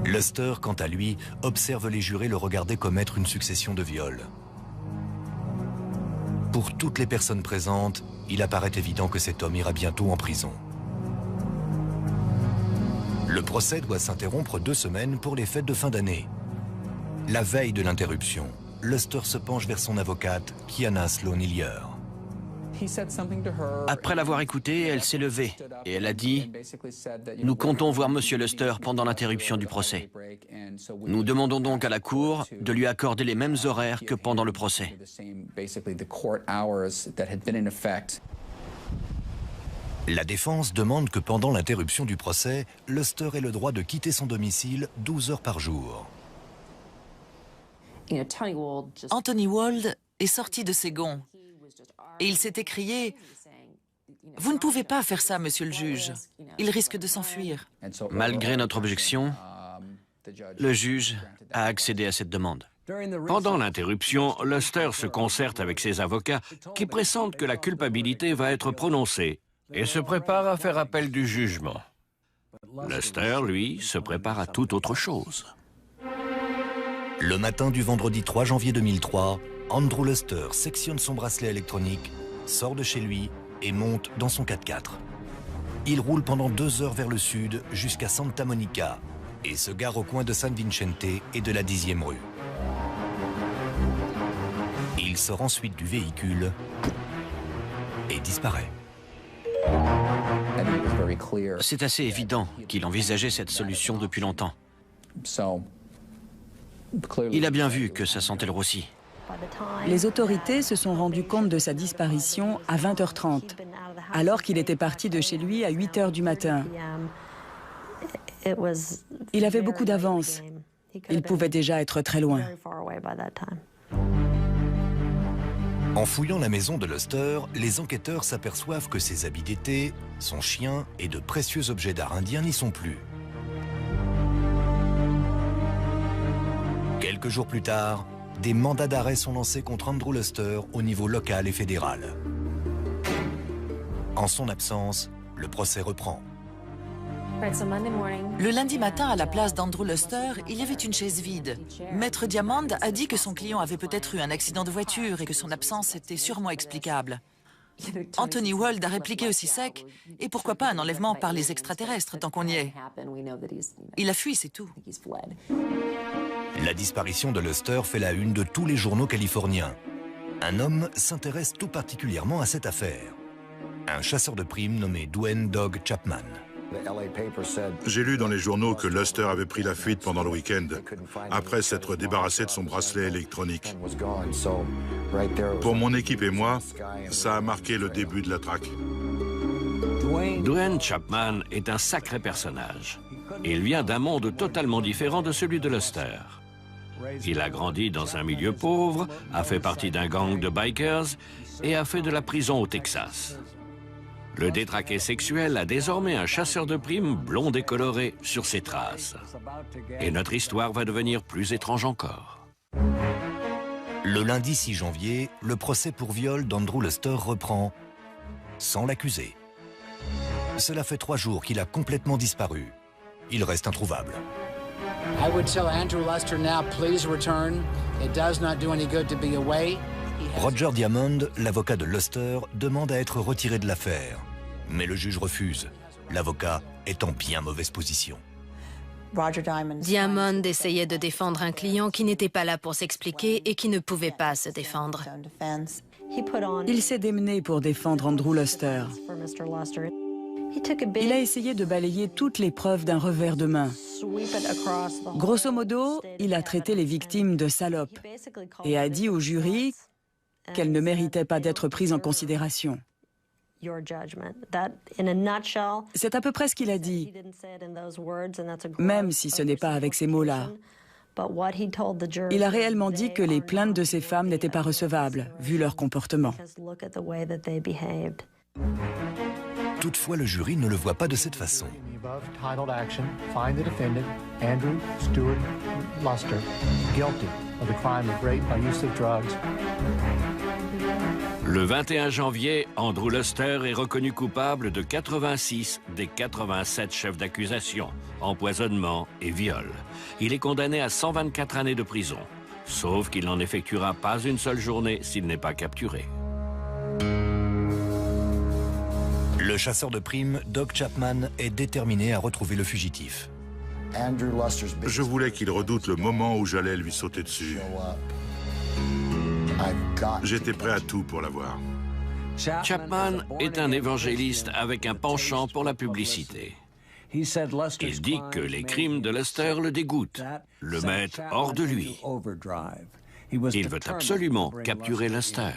B: Luster, quant à lui, observe les jurés le regarder commettre une succession de viols. Pour toutes les personnes présentes, il apparaît évident que cet homme ira bientôt en prison. Le procès doit s'interrompre 2 semaines pour les fêtes de fin d'année. La veille de l'interruption, Luster se penche vers son avocate, Kiana Sloan-Hillier.
D: Après l'avoir écoutée, elle s'est levée et elle a dit « Nous comptons voir Monsieur Luster pendant l'interruption du procès. Nous demandons donc à la Cour de lui accorder les mêmes horaires que pendant le procès. »
B: La défense demande que pendant l'interruption du procès, Luster ait le droit de quitter son domicile 12 heures par jour.
A: Anthony Wald est sorti de ses gonds et il s'est écrié « Vous ne pouvez pas faire ça, monsieur le juge. Il risque de s'enfuir. »
D: Malgré notre objection, le juge a accédé à cette demande.
F: Pendant l'interruption, Luster se concerte avec ses avocats qui pressentent que la culpabilité va être prononcée et se prépare à faire appel du jugement. Luster, lui, se prépare à toute autre chose.
B: Le matin du vendredi 3 janvier 2003, Andrew Luster sectionne son bracelet électronique, sort de chez lui et monte dans son 4x4. Il roule pendant 2 heures vers le sud jusqu'à Santa Monica et se gare au coin de San Vicente et de la 10e rue. Il sort ensuite du véhicule et disparaît.
D: C'est assez évident qu'il envisageait cette solution depuis longtemps. Il a bien vu que ça sentait le roussi.
E: Les autorités se sont rendues compte de sa disparition à 20h30, alors qu'il était parti de chez lui à 8h du matin. Il avait beaucoup d'avance. Il pouvait déjà être très loin.
B: En fouillant la maison de Luster, les enquêteurs s'aperçoivent que ses habits d'été, son chien et de précieux objets d'art indien n'y sont plus. Quelques jours plus tard, des mandats d'arrêt sont lancés contre Andrew Luster au niveau local et fédéral. En son absence, le procès reprend.
A: Le lundi matin, à la place d'Andrew Luster, il y avait une chaise vide. Maître Diamond a dit que son client avait peut-être eu un accident de voiture et que son absence était sûrement explicable. Anthony Wald a répliqué aussi sec, et pourquoi pas un enlèvement par les extraterrestres tant qu'on y est. Il a fui, c'est tout.
B: La disparition de Luster fait la une de tous les journaux californiens. Un homme s'intéresse tout particulièrement à cette affaire. Un chasseur de primes nommé Dwayne Dog Chapman.
G: J'ai lu dans les journaux que Luster avait pris la fuite pendant le week-end, après s'être débarrassé de son bracelet électronique. Pour mon équipe et moi, ça a marqué le début de la traque.
F: Dwayne Chapman est un sacré personnage. Il vient d'un monde totalement différent de celui de Luster. Il a grandi dans un milieu pauvre, a fait partie d'un gang de bikers et a fait de la prison au Texas. Le détraqué sexuel a désormais un chasseur de primes blond et coloré sur ses traces. Et notre histoire va devenir plus étrange encore.
B: Le lundi 6 janvier, le procès pour viol d'Andrew Luster reprend, sans l'accuser. Cela fait 3 jours qu'il a complètement disparu. Il reste introuvable.
O: I would tell Andrew Luster now, please return. It does not do any good to be away.
B: Roger Diamond, l'avocat de Luster, demande à être retiré de l'affaire. Mais le juge refuse. L'avocat est en bien mauvaise position.
C: Diamond essayait de défendre un client qui n'était pas là pour s'expliquer et qui ne pouvait pas se défendre.
E: Il s'est démené pour défendre Andrew Luster. Il a essayé de balayer toutes les preuves d'un revers de main. Grosso modo, il a traité les victimes de salopes et a dit au jury qu'elles ne méritaient pas d'être prises en considération. C'est à peu près ce qu'il a dit, même si ce n'est pas avec ces mots-là. Il a réellement dit que les plaintes de ces femmes n'étaient pas recevables, vu leur comportement.
B: Toutefois, le jury ne le voit pas de cette façon.
F: Le 21 janvier, Andrew Luster est reconnu coupable de 86 des 87 chefs d'accusation, empoisonnement et viol. Il est condamné à 124 années de prison, sauf qu'il n'en effectuera pas une seule journée s'il n'est pas capturé.
B: Le chasseur de primes, Doug Chapman, est déterminé à retrouver le fugitif.
G: Je voulais qu'il redoute le moment où j'allais lui sauter dessus. J'étais prêt à tout pour l'avoir.
F: Chapman est un évangéliste avec un penchant pour la publicité. Il dit que les crimes de Luster le dégoûtent, le mettent hors de lui. Il veut absolument capturer Luster.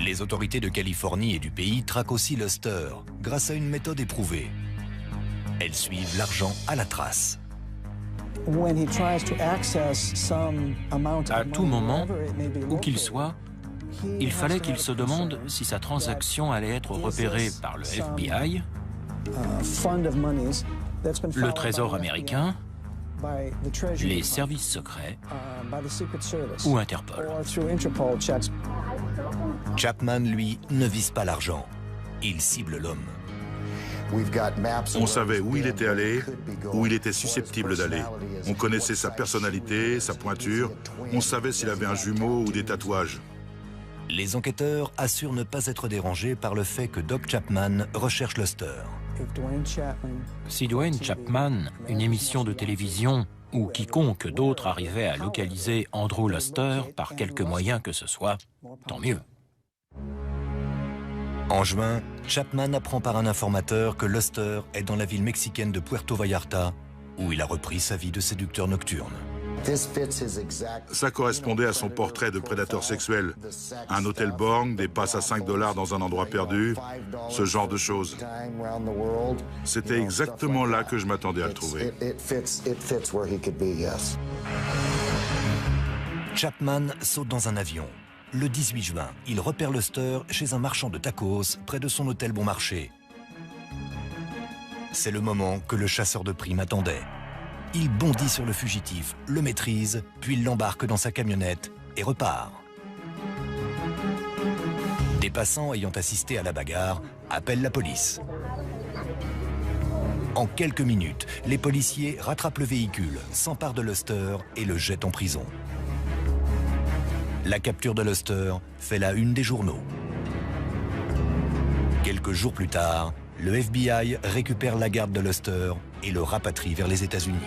B: Les autorités de Californie et du pays traquent aussi Luster grâce à une méthode éprouvée. Elles suivent l'argent à la trace.
P: À tout moment, où qu'il soit, il fallait qu'il se demande si sa transaction allait être repérée par le FBI, le Trésor américain, les services secrets ou Interpol.
B: Chapman, lui, ne vise pas l'argent. Il cible l'homme.
G: On savait où il était allé, où il était susceptible d'aller. On connaissait sa personnalité, sa pointure. On savait s'il avait un jumeau ou des tatouages.
B: Les enquêteurs assurent ne pas être dérangés par le fait que Doc Chapman recherche Luster.
P: Si Dwayne Chapman, une émission de télévision ou quiconque d'autre arrivait à localiser Andrew Luster par quelque moyen que ce soit, tant mieux.
B: En juin, Chapman apprend par un informateur que Luster est dans la ville mexicaine de Puerto Vallarta, où il a repris sa vie de séducteur nocturne.
G: Ça correspondait à son portrait de prédateur sexuel. Un hôtel borgne, des passes à $5 dans un endroit perdu, ce genre de choses. C'était exactement là que je m'attendais à le trouver.
B: Chapman saute dans un avion. Le 18 juin, il repère Luster chez un marchand de tacos près de son hôtel Bon Marché. C'est le moment que le chasseur de primes attendait. Il bondit sur le fugitif, le maîtrise, puis l'embarque dans sa camionnette et repart. Des passants ayant assisté à la bagarre appellent la police. En quelques minutes, les policiers rattrapent le véhicule, s'emparent de Luster et le jettent en prison. La capture de Luster fait la une des journaux. Quelques jours plus tard, le FBI récupère la garde de Luster et le rapatrie vers les États-Unis.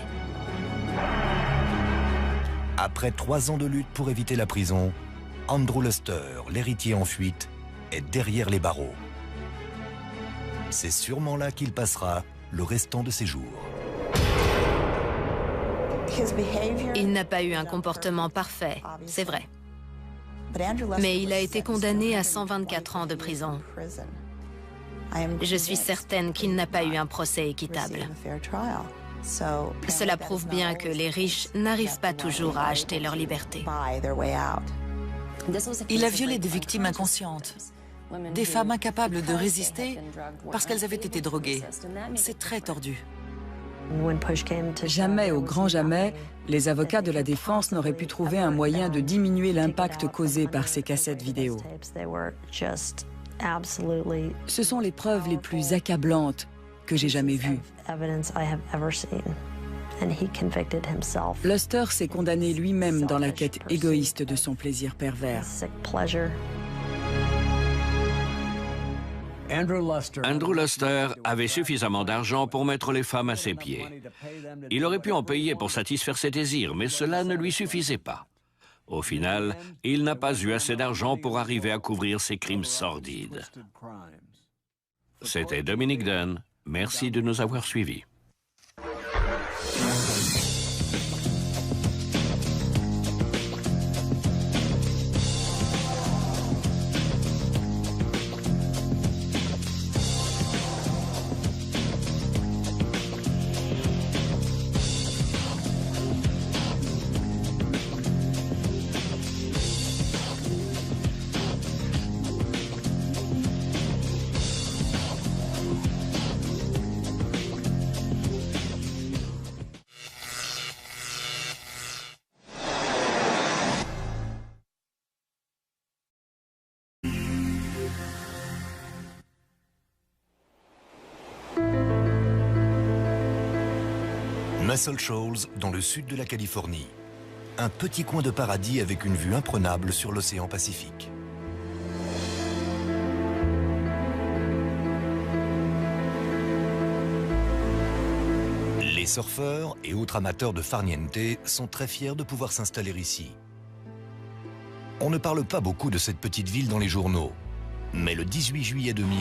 B: Après 3 ans de lutte pour éviter la prison, Andrew Luster, l'héritier en fuite, est derrière les barreaux. C'est sûrement là qu'il passera le restant de ses jours.
C: Il n'a pas eu un comportement parfait, c'est vrai. Mais il a été condamné à 124 ans de prison. Je suis certaine qu'il n'a pas eu un procès équitable. Cela prouve bien que les riches n'arrivent pas toujours à acheter leur liberté.
A: Il a violé des victimes inconscientes, des femmes incapables de résister parce qu'elles avaient été droguées. C'est très tordu.
E: Jamais, au grand jamais, les avocats de la défense n'auraient pu trouver un moyen de diminuer l'impact causé par ces cassettes vidéo. Ce sont les preuves les plus accablantes que j'ai jamais vues. Luster s'est condamné lui-même dans la quête égoïste de son plaisir pervers.
F: Andrew Luster avait suffisamment d'argent pour mettre les femmes à ses pieds. Il aurait pu en payer pour satisfaire ses désirs, mais cela ne lui suffisait pas. Au final, il n'a pas eu assez d'argent pour arriver à couvrir ses crimes sordides. C'était Dominique Dunn. Merci de nous avoir suivis.
B: Muscle Shoals, dans le sud de la Californie. Un petit coin de paradis avec une vue imprenable sur l'océan Pacifique. Les surfeurs et autres amateurs de farniente sont très fiers de pouvoir s'installer ici. On ne parle pas beaucoup de cette petite ville dans les journaux. Mais le 18 juillet 2000,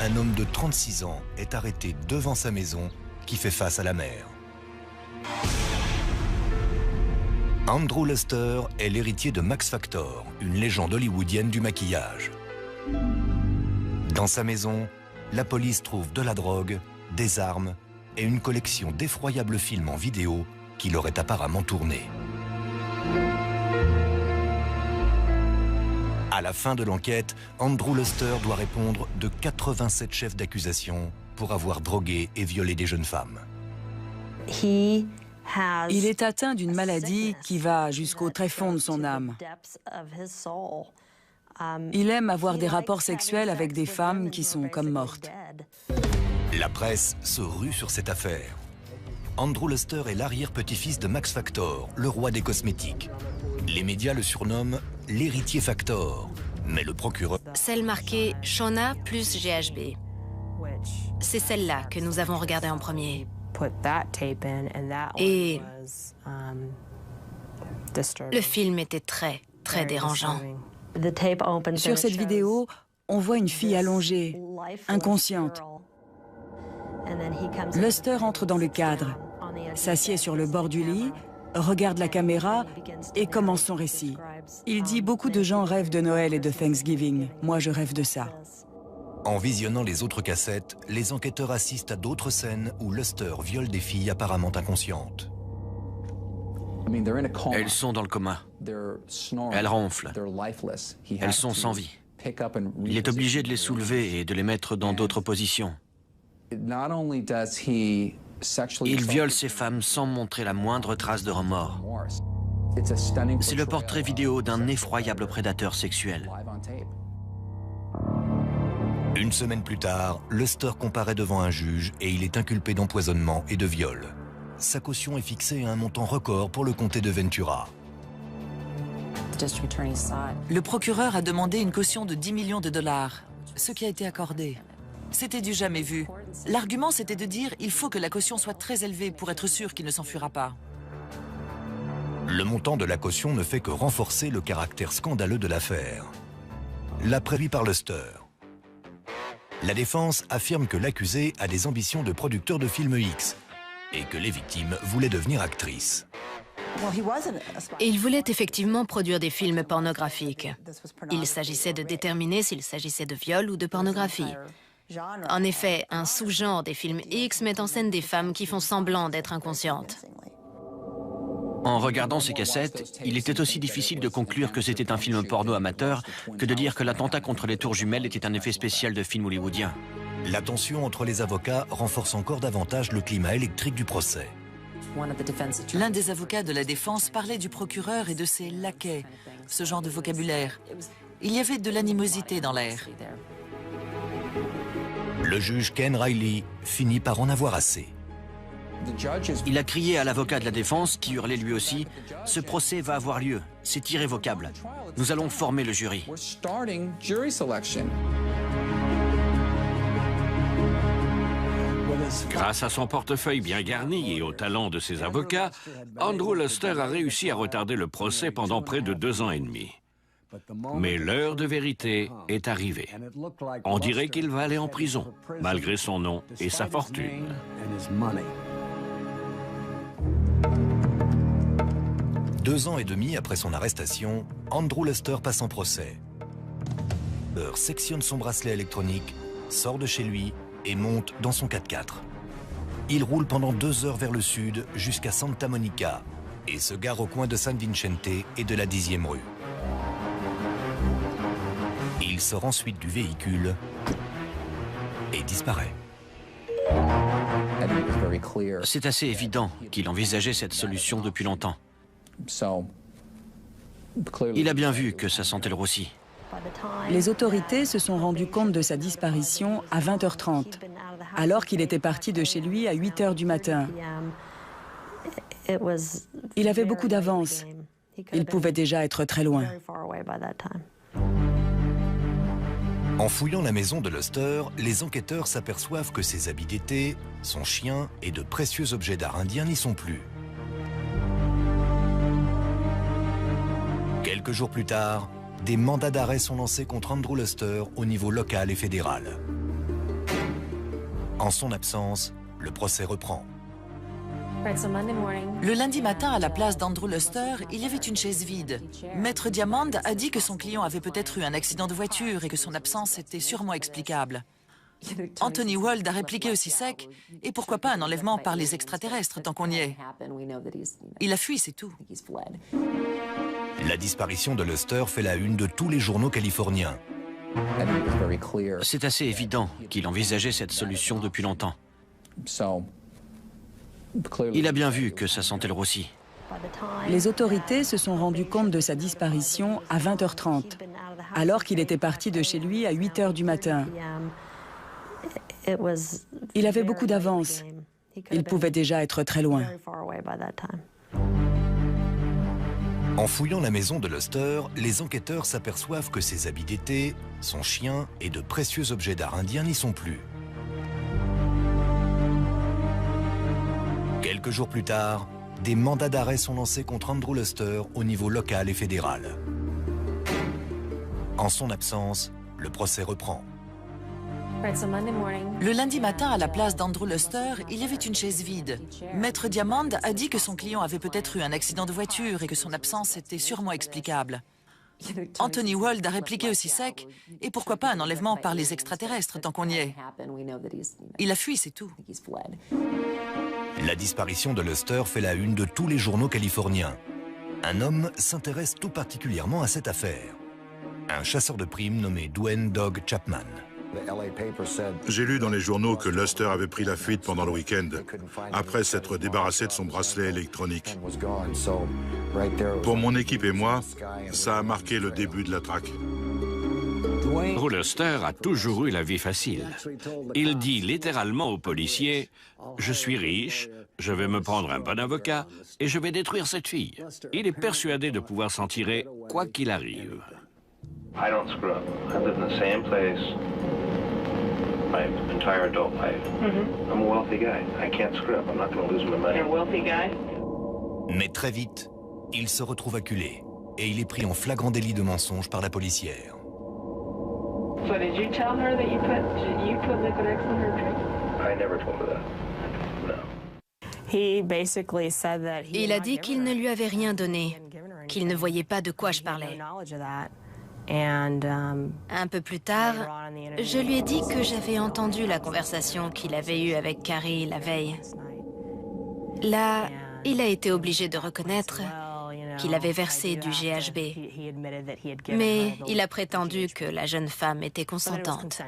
B: un homme de 36 ans est arrêté devant sa maison qui fait face à la mer. Andrew Luster est l'héritier de Max Factor, une légende hollywoodienne du maquillage. Dans sa maison, la police trouve de la drogue, des armes et une collection d'effroyables films en vidéo qu'il aurait apparemment tournés. À la fin de l'enquête, Andrew Luster doit répondre de 87 chefs d'accusation pour avoir drogué et violé des jeunes femmes.
E: Il est atteint d'une maladie qui va jusqu'au tréfonds de son âme. Il aime avoir des rapports sexuels avec des femmes qui sont comme mortes.
B: La presse se rue sur cette affaire. Andrew Luster est l'arrière-petit-fils de Max Factor, le roi des cosmétiques. Les médias le surnomment l'héritier Factor, mais le procureur...
C: Celle marquée Shauna plus GHB. C'est celle-là que nous avons regardée en premier. Et le film était très, très dérangeant.
E: Sur cette vidéo, on voit une fille allongée, inconsciente. Luster entre dans le cadre, s'assied sur le bord du lit, regarde la caméra et commence son récit. Il dit « Beaucoup de gens rêvent de Noël et de Thanksgiving. Moi, je rêve de ça. »
B: En visionnant les autres cassettes, les enquêteurs assistent à d'autres scènes où Luster viole des filles apparemment inconscientes.
D: Elles sont dans le coma. Elles ronflent. Elles sont sans vie. Il est obligé de les soulever et de les mettre dans d'autres positions. Il viole ces femmes sans montrer la moindre trace de remords. C'est le portrait vidéo d'un effroyable prédateur sexuel.
B: Une semaine plus tard, Luster comparaît devant un juge et il est inculpé d'empoisonnement et de viol. Sa caution est fixée à un montant record pour le comté de Ventura.
A: Le procureur a demandé une caution de 10 millions de dollars, ce qui a été accordé. C'était du jamais vu. L'argument, c'était de dire il faut que la caution soit très élevée pour être sûr qu'il ne s'enfuira pas.
B: Le montant de la caution ne fait que renforcer le caractère scandaleux de l'affaire. La prévue par Luster. La défense affirme que l'accusé a des ambitions de producteur de films X et que les victimes voulaient devenir actrices.
C: Il voulait effectivement produire des films pornographiques. Il s'agissait de déterminer s'il s'agissait de viol ou de pornographie. En effet, un sous-genre des films X met en scène des femmes qui font semblant d'être inconscientes.
D: En regardant ces cassettes, il était aussi difficile de conclure que c'était un film porno amateur que de dire que l'attentat contre les tours jumelles était un effet spécial de film hollywoodien.
B: La tension entre les avocats renforce encore davantage le climat électrique du procès.
A: L'un des avocats de la défense parlait du procureur et de ses laquais, ce genre de vocabulaire. Il y avait de l'animosité dans l'air.
B: Le juge Ken Riley finit par en avoir assez.
D: Il a crié à l'avocat de la défense, qui hurlait lui aussi, « Ce procès va avoir lieu, c'est irrévocable. Nous allons former le jury. »
F: Grâce à son portefeuille bien garni et au talent de ses avocats, Andrew Luster a réussi à retarder le procès pendant près de 2 ans et demi. Mais l'heure de vérité est arrivée. On dirait qu'il va aller en prison, malgré son nom et sa fortune.
B: 2 ans et demi après son arrestation, Andrew Luster passe en procès. Il sectionne son bracelet électronique, sort de chez lui et monte dans son 4x4. Il roule pendant 2 heures vers le sud jusqu'à Santa Monica et se gare au coin de San Vicente et de la 10e rue. Il sort ensuite du véhicule et disparaît.
D: C'est assez évident qu'il envisageait cette solution depuis longtemps. Il a bien vu que ça sentait le roussi.
E: Les autorités se sont rendues compte de sa disparition à 20h30, alors qu'il était parti de chez lui à 8h du matin. Il avait beaucoup d'avance. Il pouvait déjà être très loin.
B: En fouillant la maison de Luster, les enquêteurs s'aperçoivent que ses habits d'été, son chien et de précieux objets d'art indien n'y sont plus. Quelques jours plus tard, des mandats d'arrêt sont lancés contre Andrew Luster au niveau local et fédéral. En son absence, le procès reprend.
A: Le lundi matin, à la place d'Andrew Luster, il y avait une chaise vide. Maître Diamond a dit que son client avait peut-être eu un accident de voiture et que son absence était sûrement explicable. Anthony Wald a répliqué aussi sec, et pourquoi pas un enlèvement par les extraterrestres tant qu'on y est. Il a fui, c'est tout.
B: La disparition de Luster fait la une de tous les journaux californiens.
D: C'est assez évident qu'il envisageait cette solution depuis longtemps. Il a bien vu que ça sentait le roussi.
E: Les autorités se sont rendues compte de sa disparition à 20h30, alors qu'il était parti de chez lui à 8h du matin. Il avait beaucoup d'avance. Il pouvait déjà être très loin.
B: En fouillant la maison de Luster, les enquêteurs s'aperçoivent que ses habits d'été, son chien et de précieux objets d'art indien n'y sont plus. Quelques jours plus tard, des mandats d'arrêt sont lancés contre Andrew Luster au niveau local et fédéral. En son absence, le procès reprend.
A: Le lundi matin, à la place d'Andrew Luster, il y avait une chaise vide. Maître Diamond a dit que son client avait peut-être eu un accident de voiture et que son absence était sûrement explicable. Anthony Wald a répliqué aussi sec, et pourquoi pas un enlèvement par les extraterrestres tant qu'on y est. Il a fui, c'est tout.
B: La disparition de Luster fait la une de tous les journaux californiens. Un homme s'intéresse tout particulièrement à cette affaire. Un chasseur de primes nommé Dwayne Dog Chapman.
G: J'ai lu dans les journaux que Luster avait pris la fuite pendant le week-end, après s'être débarrassé de son bracelet électronique. Pour mon équipe et moi, ça a marqué le début de la traque.
F: Andrew Luster a toujours eu la vie facile. Il dit littéralement aux policiers « Je suis riche, je vais me prendre un bon avocat et je vais détruire cette fille ». Il est persuadé de pouvoir s'en tirer quoi qu'il arrive.
K: I don't screw up. I've lived in the same place my entire adult life. I'm a wealthy guy. I can't screw up. I'm not going to lose my money. You're a wealthy guy?
B: Mais très vite, il se retrouve acculé et il est pris en flagrant délit de mensonge par la policière.
J: So did you tell her that you put Liquid X in her drink?
K: I never told her that. No.
C: Il a dit qu'il ne lui avait rien donné, qu'il ne voyait pas de quoi je parlais. Un peu plus tard, je lui ai dit que j'avais entendu la conversation qu'il avait eue avec Carrie la veille. Là, il a été obligé de reconnaître qu'il avait versé du GHB. Mais il a prétendu que la jeune femme était consentante.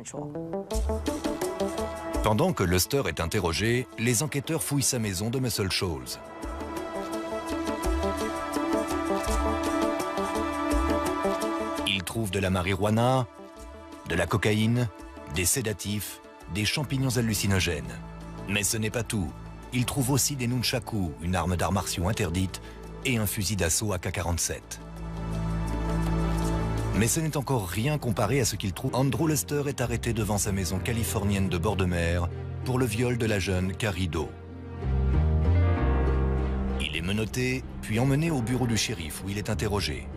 B: Pendant que Luster est interrogé, les enquêteurs fouillent sa maison de Muscle Shoals. Ils trouvent de la marijuana, de la cocaïne, des sédatifs, des champignons hallucinogènes. Mais ce n'est pas tout. Ils trouvent aussi des nunchakus, une arme d'arts martiaux interdite, et un fusil d'assaut AK-47. Mais ce n'est encore rien comparé à ce qu'ils trouvent. Andrew Luster est arrêté devant sa maison californienne de bord de mer pour le viol de la jeune Carrie Doe. Il est menotté, puis emmené au bureau du shérif où il est interrogé.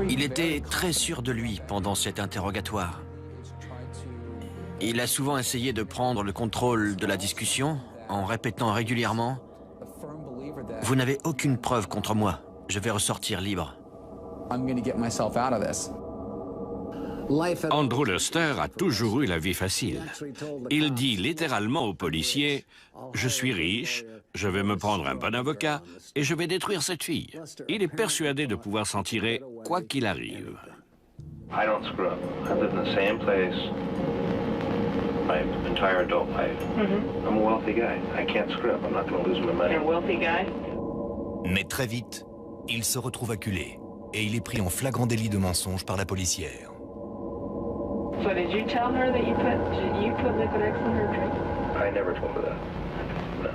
D: Il était très sûr de lui pendant cet interrogatoire. Il a souvent essayé de prendre le contrôle de la discussion en répétant régulièrement « Vous n'avez aucune preuve contre moi, je vais ressortir libre ».
F: Andrew Luster a toujours eu la vie facile. Il dit littéralement aux policiers « Je suis riche, je vais me prendre un bon avocat et je vais détruire cette fille ». Il est persuadé de pouvoir s'en tirer quoi qu'il arrive.
K: I don't screw up. I've lived in the same place my entire adult life. I'm a wealthy guy. I can't screw up. I'm not going to lose my money.
J: You're a wealthy guy?
B: Mais très vite, il se retrouve acculé et il est pris en flagrant délit de mensonge par la policière.
J: So did you tell her that you put Liquid X in her drink?
K: I never told her that. No.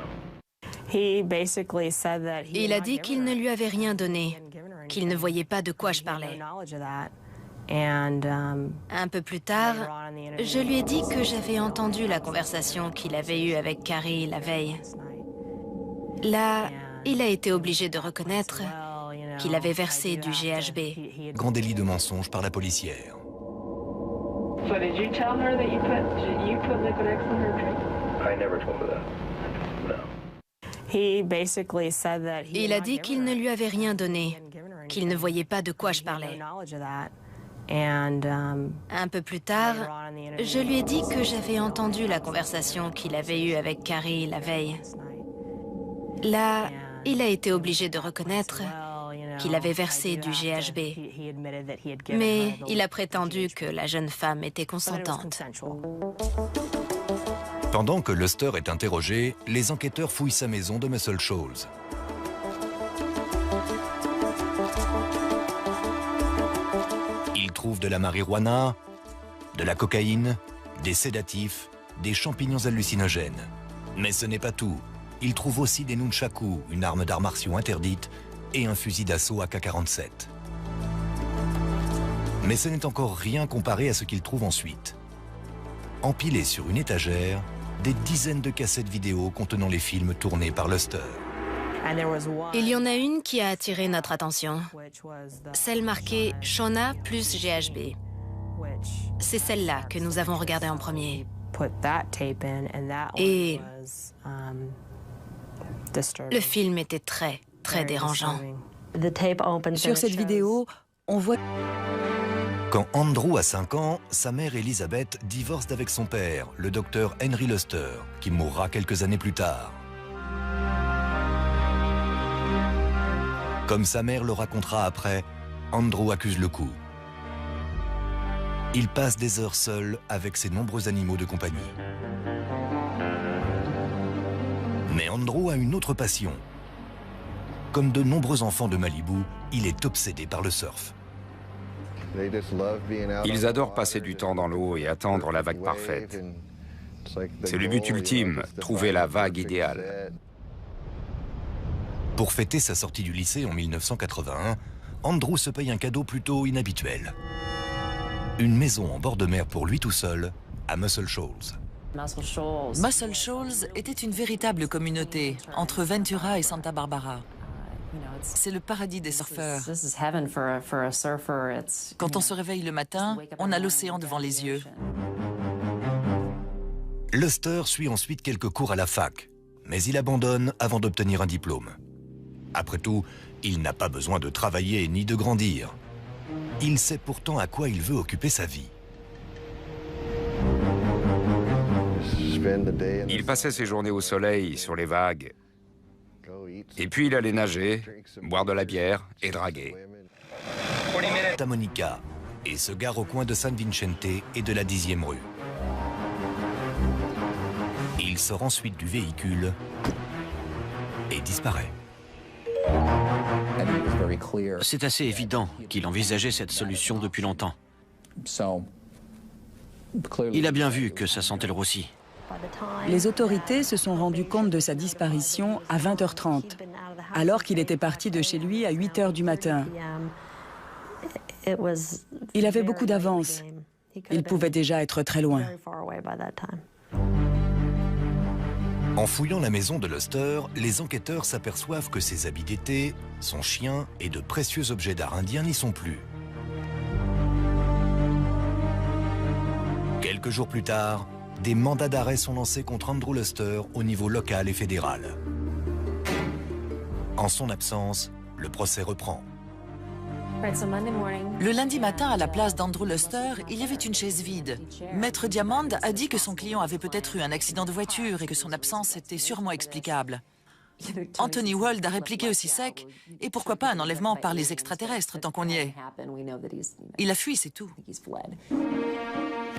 C: Il a dit qu'il ne lui avait rien donné, qu'il ne voyait pas de quoi je parlais. Un peu plus tard, je lui ai dit que j'avais entendu la conversation qu'il avait eue avec Carrie la veille. Là, il a été obligé de reconnaître qu'il avait versé du GHB.
B: Grand délit de mensonge par la policière.
J: So did you tell her that you put Liquid X in her drink?
K: I never told her that. No.
C: Il a dit qu'il ne lui avait rien donné, qu'il ne voyait pas de quoi je parlais. Un peu plus tard, je lui ai dit que j'avais entendu la conversation qu'il avait eue avec Carrie la veille. Là, il a été obligé de reconnaître qu'il avait versé du GHB. Mais il a prétendu que la jeune femme était consentante.
B: Pendant que Luster est interrogé, les enquêteurs fouillent sa maison de Muscle Shoals. Ils trouvent de la marijuana, De la cocaïne, des sédatifs, des champignons hallucinogènes. Mais ce n'est pas tout. Il trouve aussi des nunchakus, une arme d'arts martiaux interdite, et un fusil d'assaut AK-47. Mais ce n'est encore rien comparé à ce qu'il trouve ensuite. Empilés sur une étagère, des dizaines de cassettes vidéo contenant les films tournés par Luster.
C: Il y en a une qui a attiré notre attention, celle marquée Shauna plus GHB. C'est celle-là que nous avons regardée en premier. Et le film était très, très dérangeant.
E: Sur cette vidéo, on voit...
B: Quand Andrew a 5 ans, sa mère Elizabeth divorce d'avec son père, le docteur Henry Luster, qui mourra quelques années plus tard. Comme sa mère le racontera après, Andrew accuse le coup. Il passe des heures seul avec ses nombreux animaux de compagnie. Mais Andrew a une autre passion. Comme de nombreux enfants de Malibu, il est obsédé par le surf.
I: Ils adorent passer du temps dans l'eau et attendre la vague parfaite. C'est le but ultime, trouver la vague idéale.
B: Pour fêter sa sortie du lycée en 1981, Andrew se paye un cadeau plutôt inhabituel. Une maison en bord de mer pour lui tout seul, à Muscle Shoals.
A: Muscle Shoals était une véritable communauté entre Ventura et Santa Barbara. C'est le paradis des surfeurs. Quand on se réveille le matin, on a l'océan devant les yeux.
B: Luster suit ensuite quelques cours à la fac, mais il abandonne avant d'obtenir un diplôme. Après tout, il n'a pas besoin de travailler ni de grandir. Il sait pourtant à quoi il veut occuper sa vie.
I: Il passait ses journées au soleil, sur les vagues. Et puis il allait nager, boire de la bière et draguer.
B: À Monica et se gare au coin de San Vicente et de la 10e rue. Il sort ensuite du véhicule et disparaît.
D: C'est assez évident qu'il envisageait cette solution depuis longtemps. Il a bien vu que ça sentait le roussi.
E: Les autorités se sont rendues compte de sa disparition à 20h30, alors qu'il était parti de chez lui à 8h du matin. Il avait beaucoup d'avance. Il pouvait déjà être très loin.
B: En fouillant la maison de Luster, les enquêteurs s'aperçoivent que ses habits d'été, son chien et de précieux objets d'art indien n'y sont plus. Quelques jours plus tard, des mandats d'arrêt sont lancés contre Andrew Luster au niveau local et fédéral. En son absence, le procès reprend.
A: Le lundi matin, à la place d'Andrew Luster, il y avait une chaise vide. Maître Diamond a dit que son client avait peut-être eu un accident de voiture et que son absence était sûrement explicable. Anthony Wald a répliqué aussi sec, et pourquoi pas un enlèvement par les extraterrestres tant qu'on y est. Il a fui, c'est tout.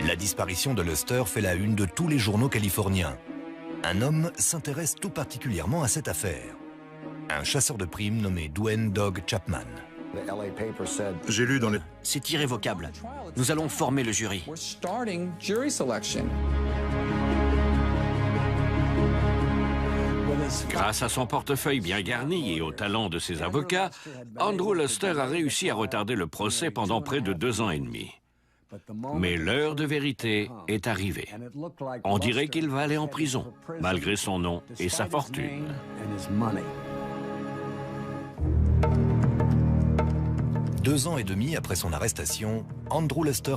B: La disparition de Luster fait la une de tous les journaux californiens. Un homme s'intéresse tout particulièrement à cette affaire. Un chasseur de primes nommé Dwayne Dog Chapman.
G: J'ai lu dans les...
D: C'est irrévocable. Nous allons former le jury.
F: Grâce à son portefeuille bien garni et au talent de ses avocats, Andrew Luster a réussi à retarder le procès pendant près de 2 ans et demi. Mais l'heure de vérité est arrivée. On dirait qu'il va aller en prison, malgré son nom et sa fortune.
B: 2 ans et demi après son arrestation, Andrew Luster